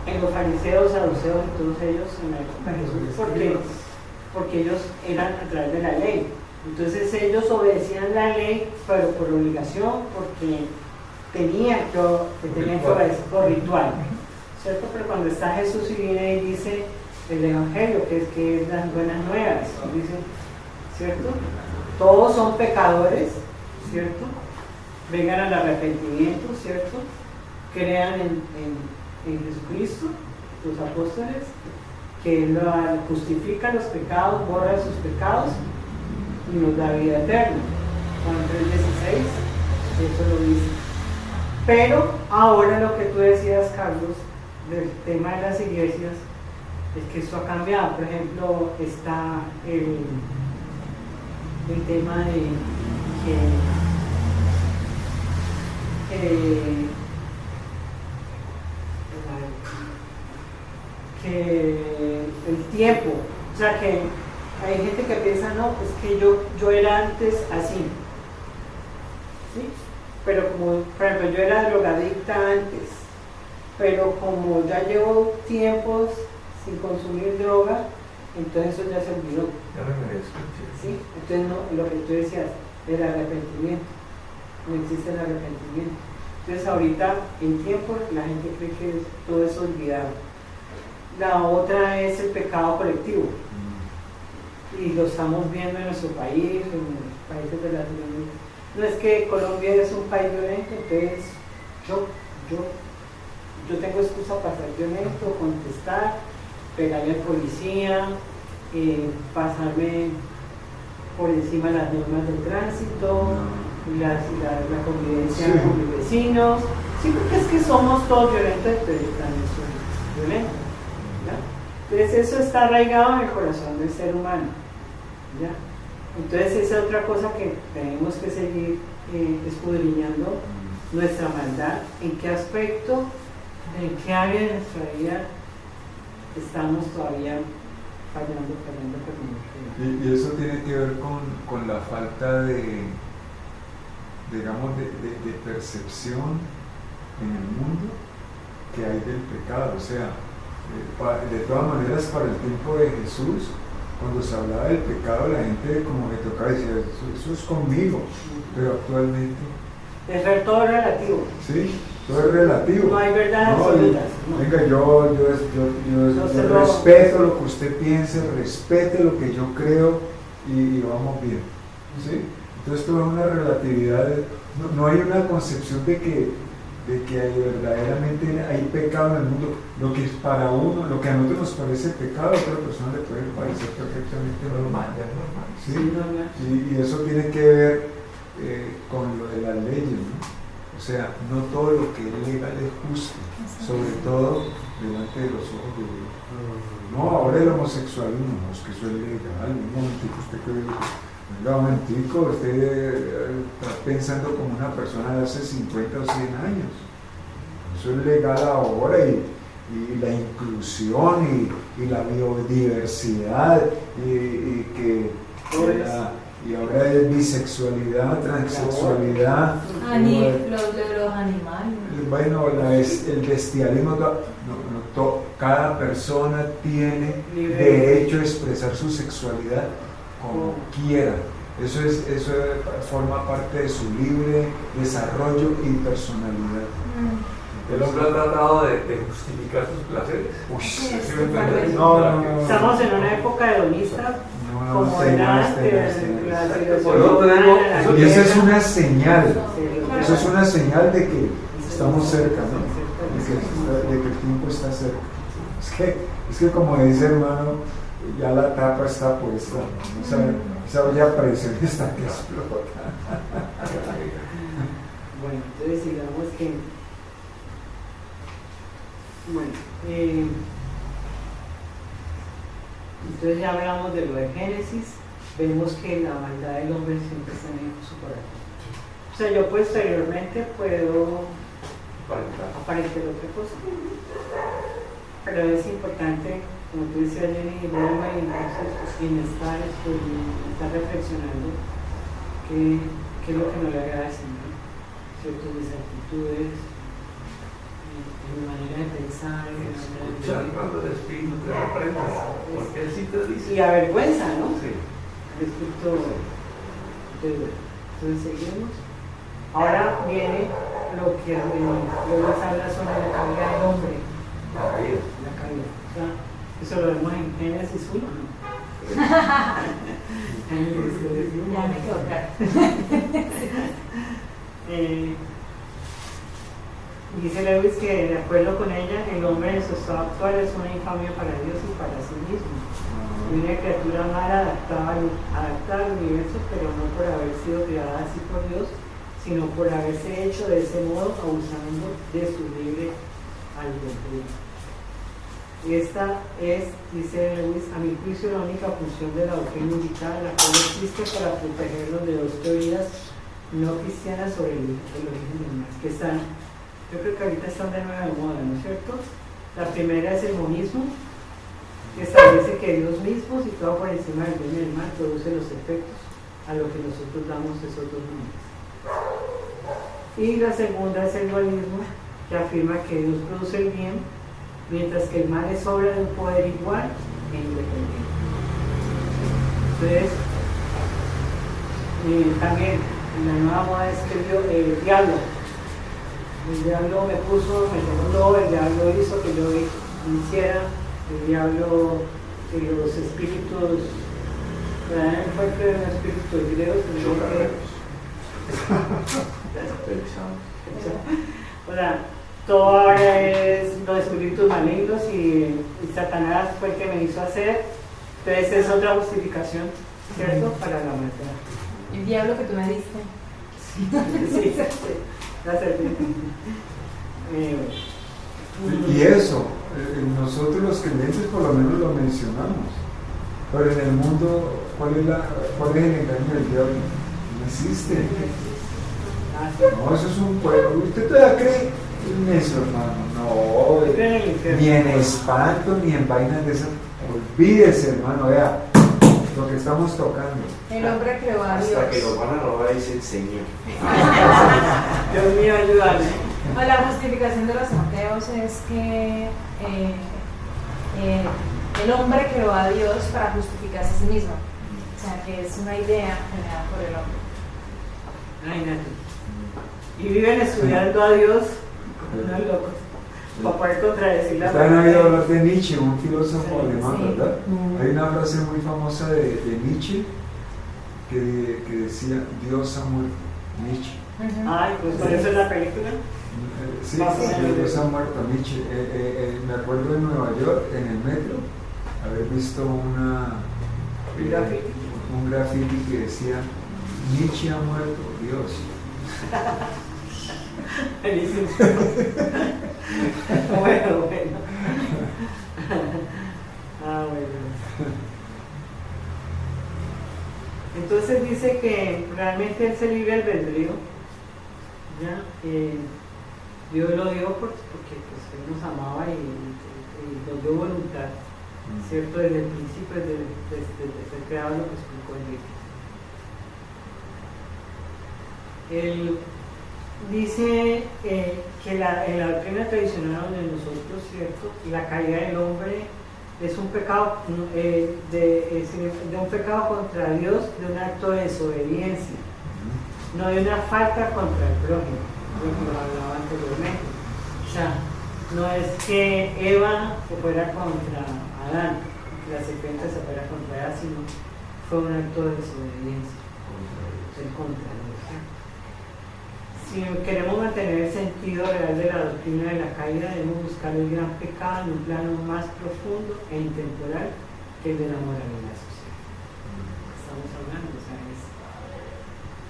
en los fariseos, saduceos y todos ellos en la época de Jesús, porque ellos eran a través de la ley. Entonces ellos obedecían la ley, pero por obligación, porque tenían que obedecer por ritual, ¿cierto? Pero cuando está Jesús y viene y dice el Evangelio, que es las buenas nuevas, dice, ¿cierto? Todos son pecadores, ¿cierto? Vengan al arrepentimiento, ¿cierto? Crean en Jesucristo, los apóstoles, que Él justifica los pecados, borra sus pecados y nos da vida eterna. Juan 3:16, eso lo dice. Pero ahora lo que tú decías, Carlos, del tema de las iglesias, es que esto ha cambiado. Por ejemplo, está el tema de que el tiempo, o sea que hay gente que piensa, no, pues que yo era antes así, ¿sí? Pero como, por ejemplo, yo era drogadicta antes, pero como ya llevo tiempos sin consumir droga, entonces eso ya se olvidó. Ya no me escuché. ¿Sí? Entonces no, lo que tú decías, el arrepentimiento. No existe el arrepentimiento. Entonces ahorita en tiempo la gente cree que todo es olvidado. La otra es el pecado colectivo. Y lo estamos viendo en nuestro país, en los países de Latinoamérica. No es que Colombia es un país violento, entonces yo tengo excusa para ser violento, contestar, pegarle al policía, pasarme por encima de las normas del tránsito, la convivencia con mis vecinos. Sí, porque es que somos todos violentos, entonces también soy violento. ¿Ya? Entonces eso está arraigado en el corazón del ser humano. ¿Ya? Entonces esa es otra cosa que tenemos que seguir escudriñando, nuestra maldad, en qué aspecto, en qué área de nuestra vida estamos todavía fallando. Y eso tiene que ver con la falta de, digamos, de percepción en el mundo que hay del pecado. O sea, de todas maneras, para el tiempo de Jesús, cuando se hablaba del pecado, la gente como que tocaba y decía, eso es conmigo, pero actualmente... Es todo relativo. Sí, todo es relativo. No hay verdad absoluta. Venga, yo respeto lo que usted piense, respete lo que yo creo y vamos bien. ¿Sí? Entonces todo es una relatividad, no hay una concepción de que verdaderamente hay pecado en el mundo. Lo que es para uno, lo que a nosotros nos parece pecado, a otra persona le puede parecer perfectamente normal. ¿Sí? Y eso tiene que ver con lo de las leyes, ¿no? O sea, no todo lo que es legal es justo, sobre todo delante de los ojos de Dios. No, ahora el homosexualismo, no, es que eso es legal. Un momentico, usted que venga, un momentico, usted está pensando como una persona de hace 50 o 100 años. Eso es legal ahora y la inclusión y la biodiversidad y ahora es bisexualidad, transexualidad, los animales. Bueno, el bestialismo, cada persona tiene derecho a expresar su sexualidad como quiera. Eso forma parte de su libre desarrollo y personalidad. El hombre ha tratado de justificar sus placeres. No. Estamos en una época hedonista, como era antes. Y esa es una señal. Eso es una señal de que estamos cerca, ¿no? De que el tiempo está cerca. Es que como dice hermano, ya la tapa está puesta, ¿no? Esa olla presión está que explota. Bueno, entonces digamos que entonces ya hablamos de lo de Génesis, vemos que la maldad del hombre siempre está en su corazón. O sea, yo posteriormente puedo aparentar otra cosa, pero es importante, como tú decías, Jenny, verme y entonces estar reflexionando qué es lo que no le agrada al Señor, ciertas desactitudes, mi manera de pensar, escuchar cuando el Espíritu te reprenda, porque Él sí te dice. Y avergüenza, ¿no? Sí. Respecto de bueno. Entonces seguimos. Ahora viene lo que luego habla sobre la caída del hombre. La caída. La caída. O sea, eso lo vemos en Génesis 1. Ya me quedó claro. Dice Lewis que de acuerdo con ella, el hombre en su estado actual es una infamia para Dios y para sí mismo. Una criatura mal adaptada al universo, pero no por haber sido creada así por Dios, sino por haberse hecho de ese modo, abusando de su libre albedrío. Esta es, dice Lewis, a mi juicio la única función de la doctrina indicada, la cual existe para protegernos de dos teorías no cristianas sobre el origen del mal, que están, yo creo que ahorita están de nueva de moda, ¿no es cierto? La primera es el monismo, que establece que Dios mismo, situado por encima del bien y del mal, produce los efectos a lo que nosotros damos esos dos nombres. Y la segunda es el dualismo, que afirma que Dios produce el bien, mientras que el mal es obra de un poder igual e independiente. Entonces, también la nueva moda escribió el diablo. El diablo me puso, me llamó, el diablo hizo que yo hiciera, el diablo, los espíritus, fue que un espíritu griego, o sea, todo ahora es los espíritus malignos y Satanás fue el que me hizo hacer, entonces es otra justificación, ¿cierto? Para la humanidad. El diablo que tú me diste. Sí, la serpiente. Y eso, nosotros los creyentes por lo menos lo mencionamos, pero en el mundo, ¿cuál es el engaño del diablo? No existe. No, eso es un pueblo. ¿Usted todavía cree en eso, hermano? No, ni en espanto, ni en vainas de esas. Olvídese, hermano, vea lo que estamos tocando. El hombre creó a Dios. Hasta que nos van a robar, dice el Señor. Dios mío, ayúdame. Bueno, la justificación de los ateos es que el hombre creó a Dios para justificarse a sí mismo. O sea, que es una idea generada por el hombre. Ay, Nati. Y viven estudiando a Dios, unos locos, para poder contradecir la Ustedes han oído hablar de Nietzsche, un filósofo alemán, sí. ¿verdad? Hay una frase muy famosa de Nietzsche que decía, Dios ha muerto. Nietzsche. Ay, pues por eso es la película. Sí, Dios ha muerto. Nietzsche. Me acuerdo en Nueva York, en el metro, haber visto un graffiti que decía, Nietzsche ha muerto, Dios. Buenísimo. Bueno. Ah, bueno. Entonces dice que realmente ese libre albedrío, ¿ya? Dios lo dio porque pues, Él nos amaba y nos dio voluntad, ¿cierto? Desde el principio, desde ser creado, lo que explicó el libro. Él dice que en la doctrina tradicional de nosotros, ¿cierto? La caída del hombre es un pecado, de un pecado contra Dios, de un acto de desobediencia, no de una falta contra el prójimo, lo que hablaba anteriormente. O sea, no es que Eva se fuera contra Adán, que la serpiente se fuera contra Adán, sino fue un acto de desobediencia, el contra Dios. Si queremos mantener el sentido real de la doctrina de la caída, debemos buscar el gran pecado en un plano más profundo e intemporal que el de la moralidad social. Estamos hablando, o sea,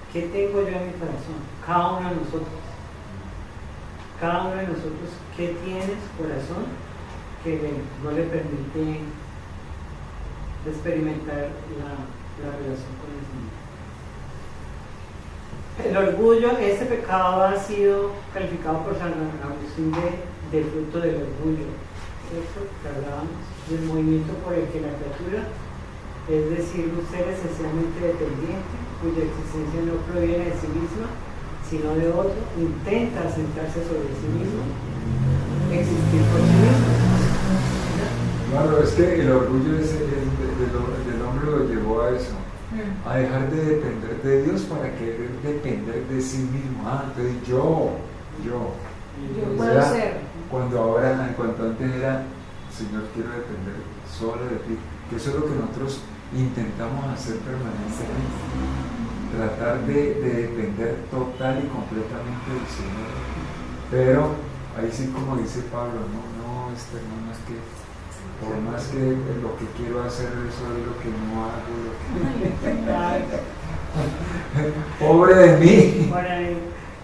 ¿qué tengo yo en mi corazón? Cada uno de nosotros. Cada uno de nosotros, ¿qué tiene en su corazón que no le permite experimentar la relación con el Señor? El orgullo, ese pecado ha sido calificado por San Agustín de fruto del orgullo, ¿cierto? Que hablábamos del movimiento por el que la criatura, es decir, un ser esencialmente dependiente, cuya existencia no proviene de sí misma, sino de otro, intenta sentarse sobre sí mismo, existir por sí mismo. Claro, es que el orgullo del hombre lo llevó a eso. A dejar de depender de Dios para querer depender de sí mismo. Entonces yo puedo ser. Cuando antes era, Señor, quiero depender solo de ti, que eso es lo que nosotros intentamos hacer permanentemente, tratar de depender total y completamente del Señor. Pero ahí sí, como dice Pablo, no, hermano, es que por más que lo que quiero hacer, eso es lo que no hago. Pobre de mí.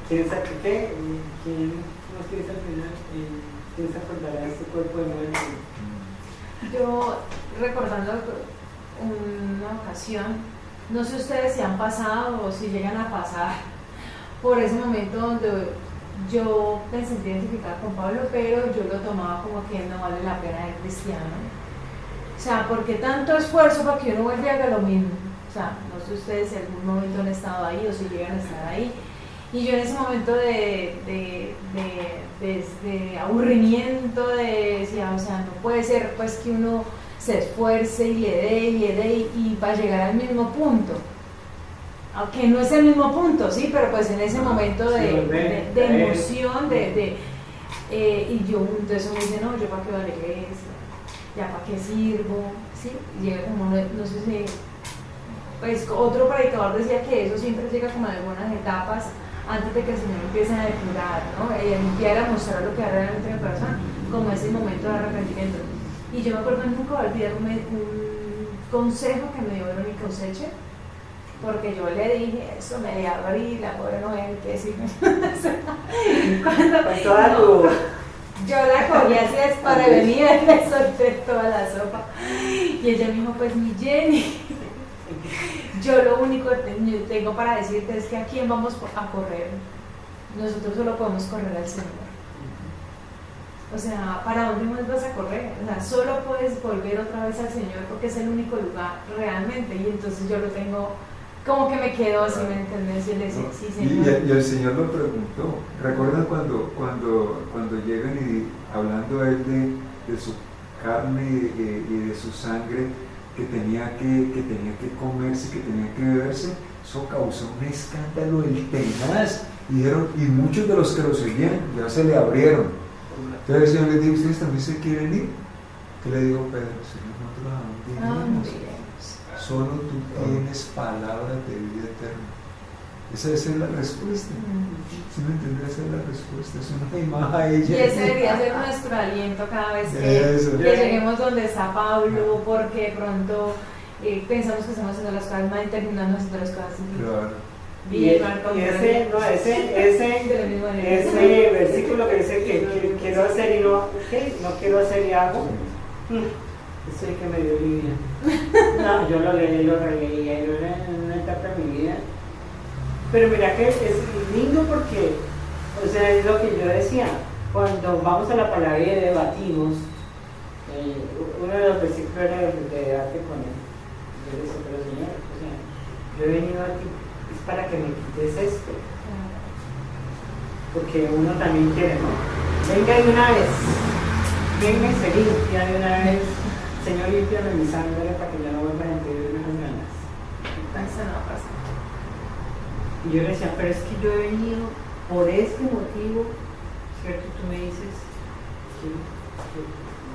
¿Quién sabe qué? ¿Quién nos dice al final? ¿Quién se acordará de este cuerpo de muerte? Yo, recordando una ocasión, no sé ustedes si han pasado o si llegan a pasar por ese momento donde yo me sentí identificada con Pablo, pero yo lo tomaba como que no vale la pena ser cristiano. O sea, porque tanto esfuerzo para que uno vuelva y haga lo mismo. O sea, no sé ustedes si en algún momento han estado ahí o si llegan a estar ahí. Y yo en ese momento de aburrimiento, decía, o sea, no puede ser pues que uno se esfuerce y le dé y va a llegar al mismo punto. aunque no es el mismo punto, sí, pero pues en ese momento Sí, de emoción, y yo entonces me dice, no, yo para qué voy a la iglesia, ya para qué sirvo, sí, y llega como, no sé si, pues otro predicador decía que eso siempre llega como en algunas etapas antes de que el Señor empiece a depurar, ¿no? Y a limpiar, a mostrar lo que hay realmente en el corazón, como ese momento de arrepentimiento. Y yo me acuerdo nunca voy a olvidar un consejo que me dio Verónica Useche, porque yo le dije eso, me le abrí la pobre Noel, que decirme. Con toda tu... Yo la cogí así desprevenida y le solté toda la sopa. Y ella me dijo, pues mi Jenny, yo lo único que tengo para decirte es que a quién vamos a correr. Nosotros solo podemos correr al Señor. O sea, ¿para dónde más vas a correr? O sea, solo puedes volver otra vez al Señor porque es el único lugar realmente. Y entonces yo lo tengo, como que me quedo así, ¿me entendés? Y le decía, sí, Señor. Y el Señor lo preguntó. ¿Recuerdan cuando llegan y hablando él de su carne y de su sangre que tenía que comerse, que tenía que beberse? Eso causó un escándalo el tenaz. Y muchos de los que lo seguían ya se le abrieron. Entonces el Señor les dijo, ¿ustedes también se quieren ir? ¿Qué le dijo Pedro? Señor, nosotros a dónde iremos. Solo tú tienes palabras de vida eterna. Esa es la respuesta. ¿Sí me entiendes? Esa es la respuesta. Es una imagen a ella. Y ese debería ser nuestro aliento cada vez que lleguemos donde está Pablo, porque de pronto pensamos que estamos haciendo las cosas mal y terminamos haciendo las cosas mal. Claro. Y ese versículo que dice que quiero hacer y no quiero hacer y hago, eso es que me dio lidia. No, yo lo leí, lo releía, yo era en una etapa de mi vida. Pero mira que es lindo porque, o sea, es lo que yo decía, cuando vamos a la palabra y debatimos, uno de los versículos era de debate con él. Yo decía, pero Señor, o sea, yo he venido a ti para que me quites esto, porque uno también quiere, ¿no? Venga de una vez, venga y se limpia de una vez, Señor, límpiame mi sangre para que yo no vuelva a sentir unas ganas. Eso no pasa. Y yo le decía, pero es que yo he venido por este motivo, ¿cierto? Tú me dices, sí,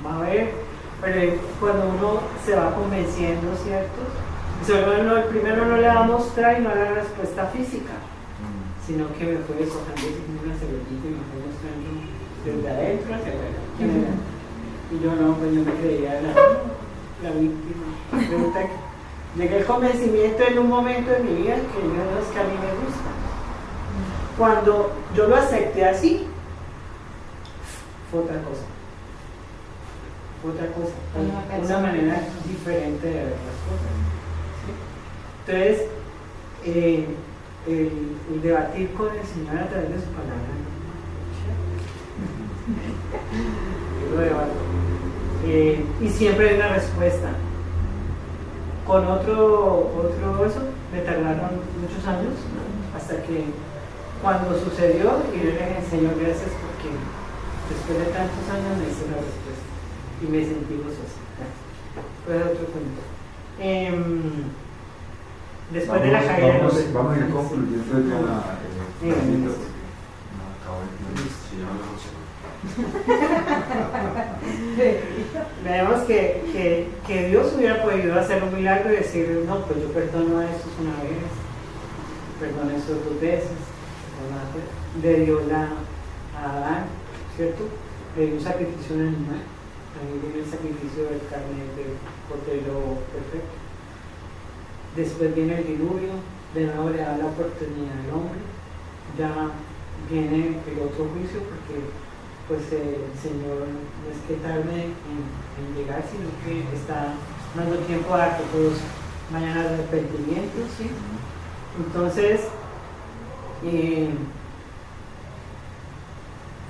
va a ver, pero cuando uno se va convenciendo, ¿cierto? El primero no le va a mostrar y no le da respuesta física, sino que me fue cojando una cebollita y me fue mostrando desde adentro hacia afuera. Y yo no, pues yo me creía la víctima. Resulta que llegué al convencimiento en un momento de mi vida que yo no es que a mí me gusta. Cuando yo lo acepté así, fue otra cosa. Una manera diferente de ver las cosas. Entonces, el debatir con el Señor a través de su palabra, yo lo debato. Y siempre hay una respuesta. Con otro eso, me tardaron muchos años, hasta que cuando sucedió, y yo le dije, Señor, gracias porque después de tantos años me hice la respuesta y me sentí gozosa. Fue otro cuento. Después de la caída vamos a ir concluyendo ya. Vemos que Dios hubiera podido hacer un milagro y decir, no, pues yo perdono a estos una vez, perdono a estos 2 veces. Le dio a Adán, ¿cierto? Le dio un sacrificio en animal. También viene el sacrificio del carne del cordero perfecto. Después viene el diluvio, de nuevo le da la oportunidad al hombre, ya viene el otro juicio porque pues el Señor no es que tarde en llegar, sino que está dando tiempo a que todos vayan al arrepentimiento, ¿sí? Entonces,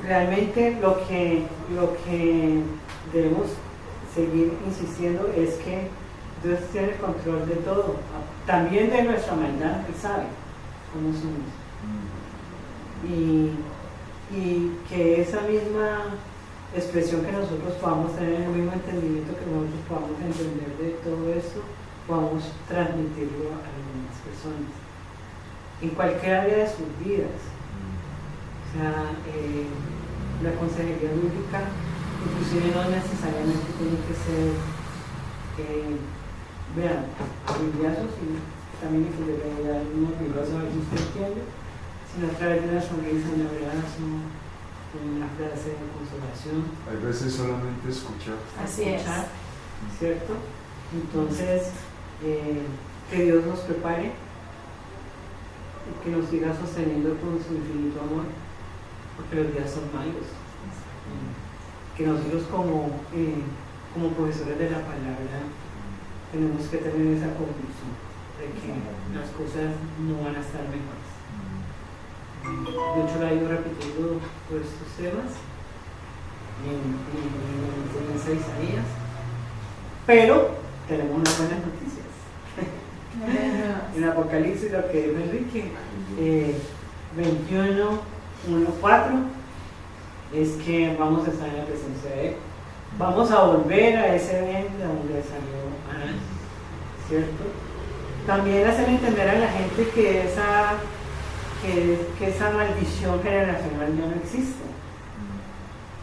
realmente lo que debemos seguir insistiendo es que Dios tiene el control de todo, también de nuestra maldad, Él sabe cómo somos. Y que esa misma expresión que nosotros podamos tener, el mismo entendimiento que nosotros podamos entender de todo esto, podamos transmitirlo a las demás personas. en cualquier área de sus vidas. O sea, la consejería lúdica inclusive no necesariamente tiene que ser, vean, bibliazos y también incluye algunos bibliazos a veces usted entiende, sino a través de una sonrisa, un abrazo, una frase de consolación. Hay veces solamente escuchar. Así Escuchar, ¿cierto? Entonces, que Dios nos prepare y que nos siga sosteniendo con su infinito amor, porque los días son malos. Que nosotros como profesores de la palabra tenemos que tener esa convicción de que las cosas no van a estar mejores. De hecho, la he ido repitiendo por estos temas en la enseñanza de Isaías, pero tenemos unas buenas noticias. En Apocalipsis, lo que dijo Enrique, 21:1-4, es que vamos a estar en la presencia de Él. Vamos a volver a ese evento donde salió Adán, ¿cierto? También hacer entender a la gente que esa maldición generacional ya no existe.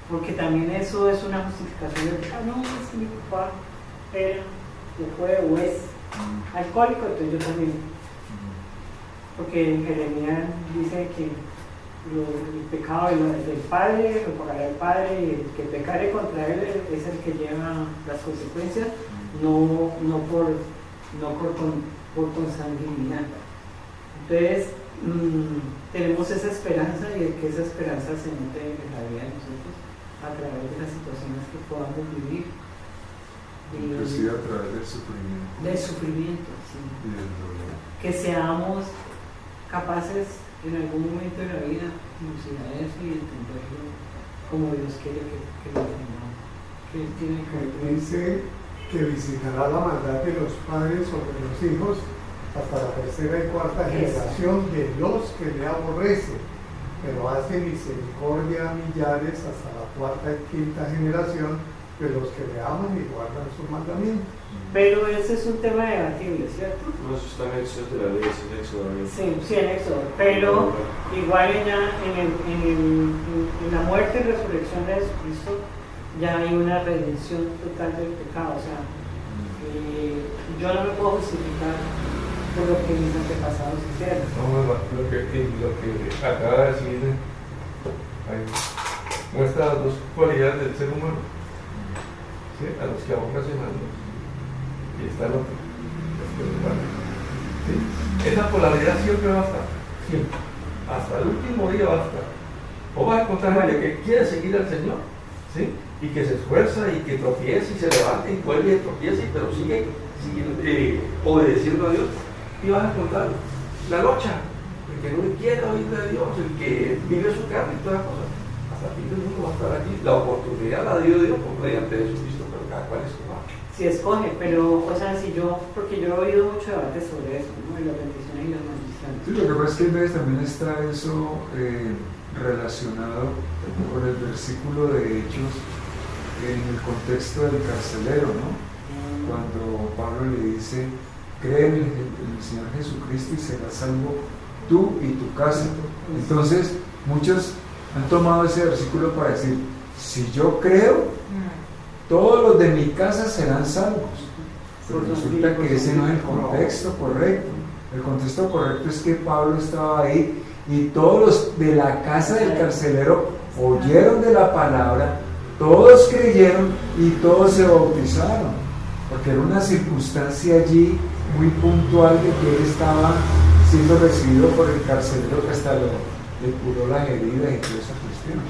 Porque también eso es una justificación de no, es que mi papá era, o fue, o es alcohólico, entonces yo también. Porque en Jeremías dice que el pecado del padre lo pagará el padre, y el que pecare contra él es el que lleva las consecuencias, no por consanguinidad. Entonces, tenemos esa esperanza, y que esa esperanza se note en la vida de nosotros a través de las situaciones que podamos vivir. Inclusive a través del sufrimiento. Del sufrimiento, sí. Y del dolor. Que seamos capaces en algún momento de la vida elucidar eso y entenderlo como Dios quiere que lo entendamos. Que Él tiene que dice que visitará la maldad de los padres sobre los hijos hasta la tercera y cuarta generación de los que le aborrecen, pero hace misericordia a millares hasta la cuarta y quinta generación de los que le aman y guardan sus mandamientos. Pero ese es un tema debatible, ¿cierto? No, eso está en Éxodo de la ley, es en Éxodo. Sí, en Éxodo. Pero igual en la muerte y resurrección de Jesucristo ya hay una redención total del pecado. O sea, yo no me puedo justificar por lo que mis antepasados hicieron. No, lo que acaba de decir muestra las dos cualidades del ser humano. ¿Sí? A los que aborrecen a Dios. Y está el otro. ¿Sí? Esa polaridad siempre va a estar. Siempre. Hasta el último día va a estar. O vas a encontrar gente que quiere seguir al Señor. ¿Sí? Y que se esfuerza y que tropieza y se levanta y vuelve y tropieza, pero sigue obedeciendo a Dios. Y vas a encontrar la locha, el que no quiere oír de Dios, el que vive su carne y todas las cosas. Hasta el fin del mundo va a estar aquí. La oportunidad la dio Dios por mediante Jesucristo, pero cada cual es su. Si escoge, pero, o sea, porque yo he oído mucho debate sobre eso, ¿no? De las bendiciones y las maldiciones. Sí, lo que pasa es que a veces también está eso relacionado con el versículo de Hechos en el contexto del carcelero, ¿no? Cuando Pablo le dice, cree en el Señor Jesucristo y serás salvo tú y tu casa. Entonces, muchos han tomado ese versículo para decir, si yo creo, todos los de mi casa serán salvos. Pero resulta que ese no es el contexto correcto. El contexto correcto es que Pablo estaba ahí y todos los de la casa del carcelero oyeron de la palabra, todos creyeron y todos se bautizaron. Porque era una circunstancia allí muy puntual de que él estaba siendo recibido por el carcelero que hasta le curó las heridas y toda esa cuestión.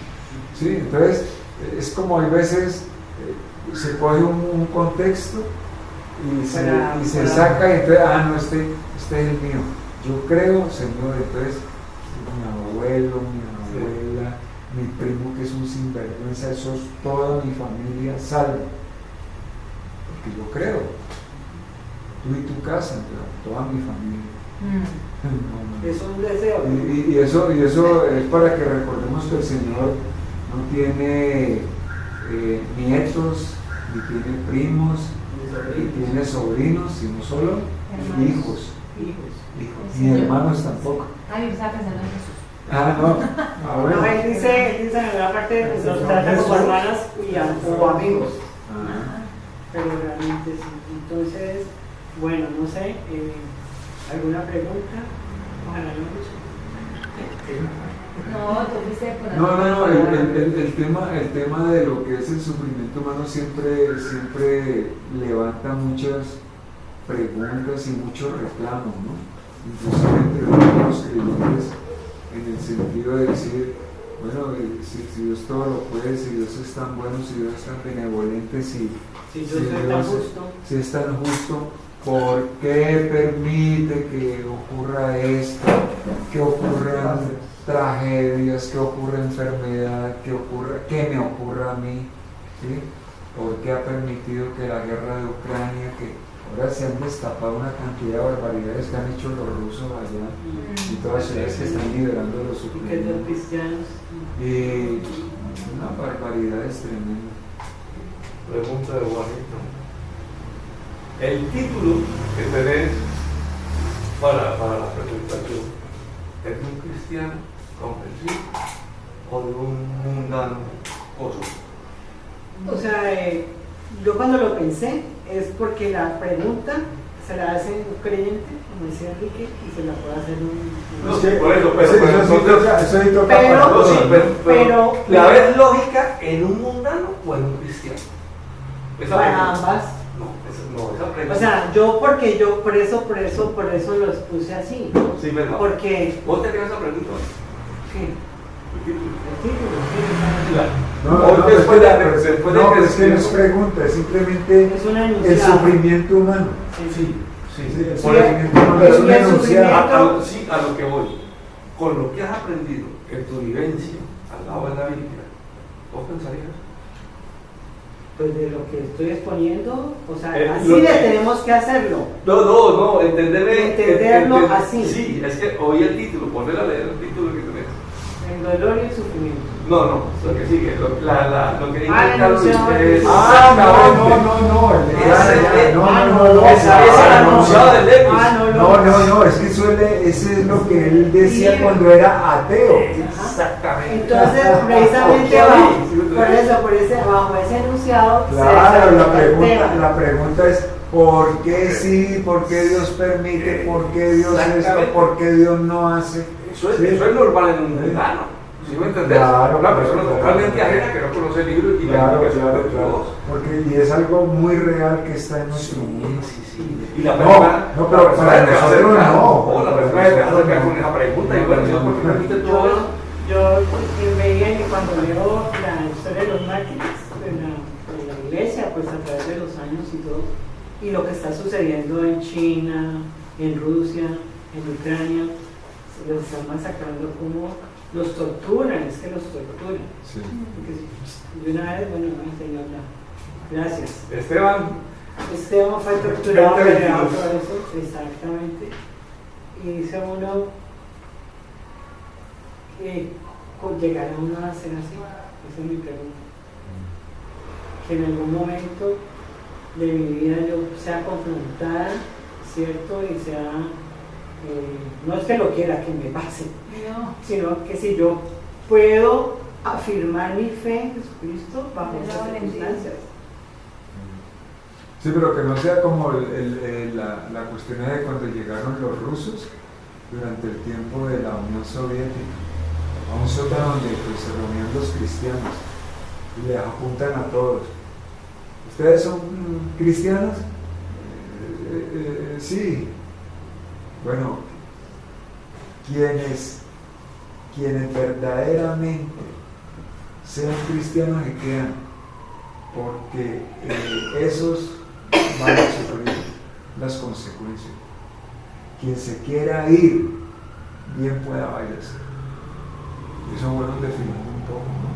¿Sí? Entonces, es como hay veces se coge un contexto y se saca y entonces, no, este es el mío. Yo creo, Señor, entonces mi abuelo, mi abuela, mi primo que es un sinvergüenza, eso es toda mi familia salva. Porque yo creo. Tú y tu casa, toda mi familia. Es un deseo. Y eso es para que recordemos que el Señor no tiene nietos, ni tiene primos, ni tiene sobrinos, sino solo hijos. hijos. Ni hermanos tampoco. Ay, yo estaba pensando en Jesús. Ah, no. No, él dice en la parte los trata como hermanas o amigos, Ah. pero realmente sí. Entonces, bueno, no sé, ¿alguna pregunta? Ojalá no mucho. No, tú fuiste por No, el tema de lo que es el sufrimiento humano siempre levanta muchas preguntas y muchos reclamos, ¿no? Inclusive entre los creyentes, en el sentido de decir, bueno, si Dios todo lo puede, si Dios es tan bueno, si Dios es tan benevolente, si Dios es tan justo, si es tan justo, ¿por qué permite que ocurra esto? Que ocurran tragedias, que ocurra enfermedad, que me ocurra a mí, ¿sí? ¿Por qué ha permitido que la guerra de Ucrania, que ahora se han destapado una cantidad de barbaridades que han hecho los rusos allá, y todas ellas que están liberando a los y que los ucranianos, cristianos. y una barbaridad es tremenda. Pregunta de Juanito. El título que tenés para la presentación, ¿es de un cristiano comprensivo o de un mundano oso? O sea, yo cuando lo pensé es porque la pregunta se la hace un creyente, como decía Enrique, y se la puede hacer un... No, sí, por eso, pero eso sí toca Pero- para todos. pero- ¿la ves lógica en un mundano o en un cristiano? Esa Para pregunta. ambas. Esa pregunta. O sea, yo por eso los puse así. sí, verdad. Porque... ¿Vos te quedas esa pregunta? ¿Qué? El título. El título, No, después de es que no es pregunta, es simplemente es una el enunciado. sufrimiento humano. Sí. Sí, el Sí, sufrimiento humano el es un enunciado. sufrimiento- Sí, a lo que voy. Con lo que has aprendido en tu vivencia al lado de la Biblia, ¿vos pensarías? Pues de lo que estoy exponiendo, o sea, así lo le que- tenemos que hacerlo. No, entenderme. Entenderlo así. Sí, es que oí el título, ponle a leer el título que tenés. El dolor y el sufrimiento. No, lo que sigue, lo que dice Carlos enunciado. es. No. Ese es el anunciado del Levis. No, es que ese es lo que él decía Sí. cuando era ateo. Exactamente. Entonces, precisamente bajo ese enunciado Claro, se la pregunta es ¿por qué sí? ¿Por qué Dios permite? ¿Por qué Dios esto? Exactamente. ¿Por qué Dios no hace? Eso es, Sí. eso es normal en un mundano. ¿Sí me entendés? Claro, Una persona claro. totalmente ajena que no conoce el libro y la Claro, explicación de claro. Dios. Porque y es algo muy real que está en nuestro mundo. Sí. Y la No, persona, no, pero la persona para que te va a nosotros acercar, no. o la persona que te va a acercar con esa pregunta y bueno, Dios, ¿por qué permite todo eso? yo veía que cuando leo la historia de los mártires de la iglesia, pues a través de los años y todo, y lo que está sucediendo en China, en Rusia, en Ucrania, se los están masacrando, como los torturan, es que los torturan. Sí. Porque de una vez, bueno, no, señor, ya. Gracias. Esteban, Esteban fue torturado, 2022. peleado por eso, exactamente. Y dice uno que llegará uno a ser así. Esa es mi pregunta. Que en algún momento de mi vida yo sea confrontada, ¿cierto? Y sea, no es que lo quiera que me pase, No. sino que si yo puedo afirmar mi fe en Jesucristo bajo Esa esas valentía. circunstancias. Sí, pero que no sea como la cuestión de cuando llegaron los rusos durante el tiempo de la Unión Soviética a un sótano donde pues, se reunían los cristianos y les apuntan a todos. ¿Ustedes son cristianos? Sí. Bueno, quienes verdaderamente sean cristianos que quedan, porque esos van a sufrir las consecuencias. Quien se quiera ir, bien pueda váyase. Eso es bueno definir un poco, ¿no?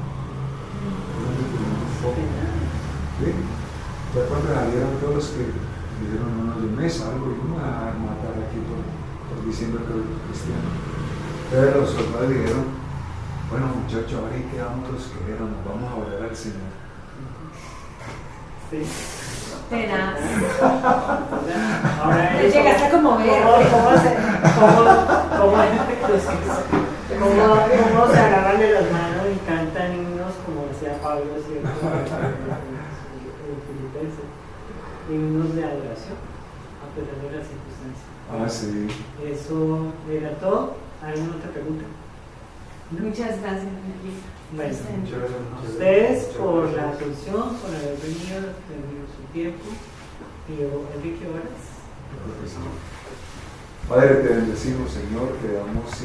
Bueno definir un poco. ¿Sí? Ya cuando salieron todos los que dijeron, no, yo me salgo y no me van a matar aquí por diciendo que soy cristiano. Pero los soldados dijeron, bueno muchachos, ahora ahí quedamos los que eran, nos vamos a orar al Señor. Sí. Tenaz. Ahora Te llegaste a conmover. ¿Cómo se agarran de las manos y cantan himnos como decía Pablo, ¿cierto? En Filipenses, himnos de adoración, a pesar de las circunstancias. Ah, sí. Eso era todo. ¿Alguna otra pregunta? Muchas gracias, Melissa. Bueno, Muchas gracias. a ustedes por la atención, por haber venido, su tiempo. Y yo, Enrique, horas. Padre, te bendecimos, Señor, te damos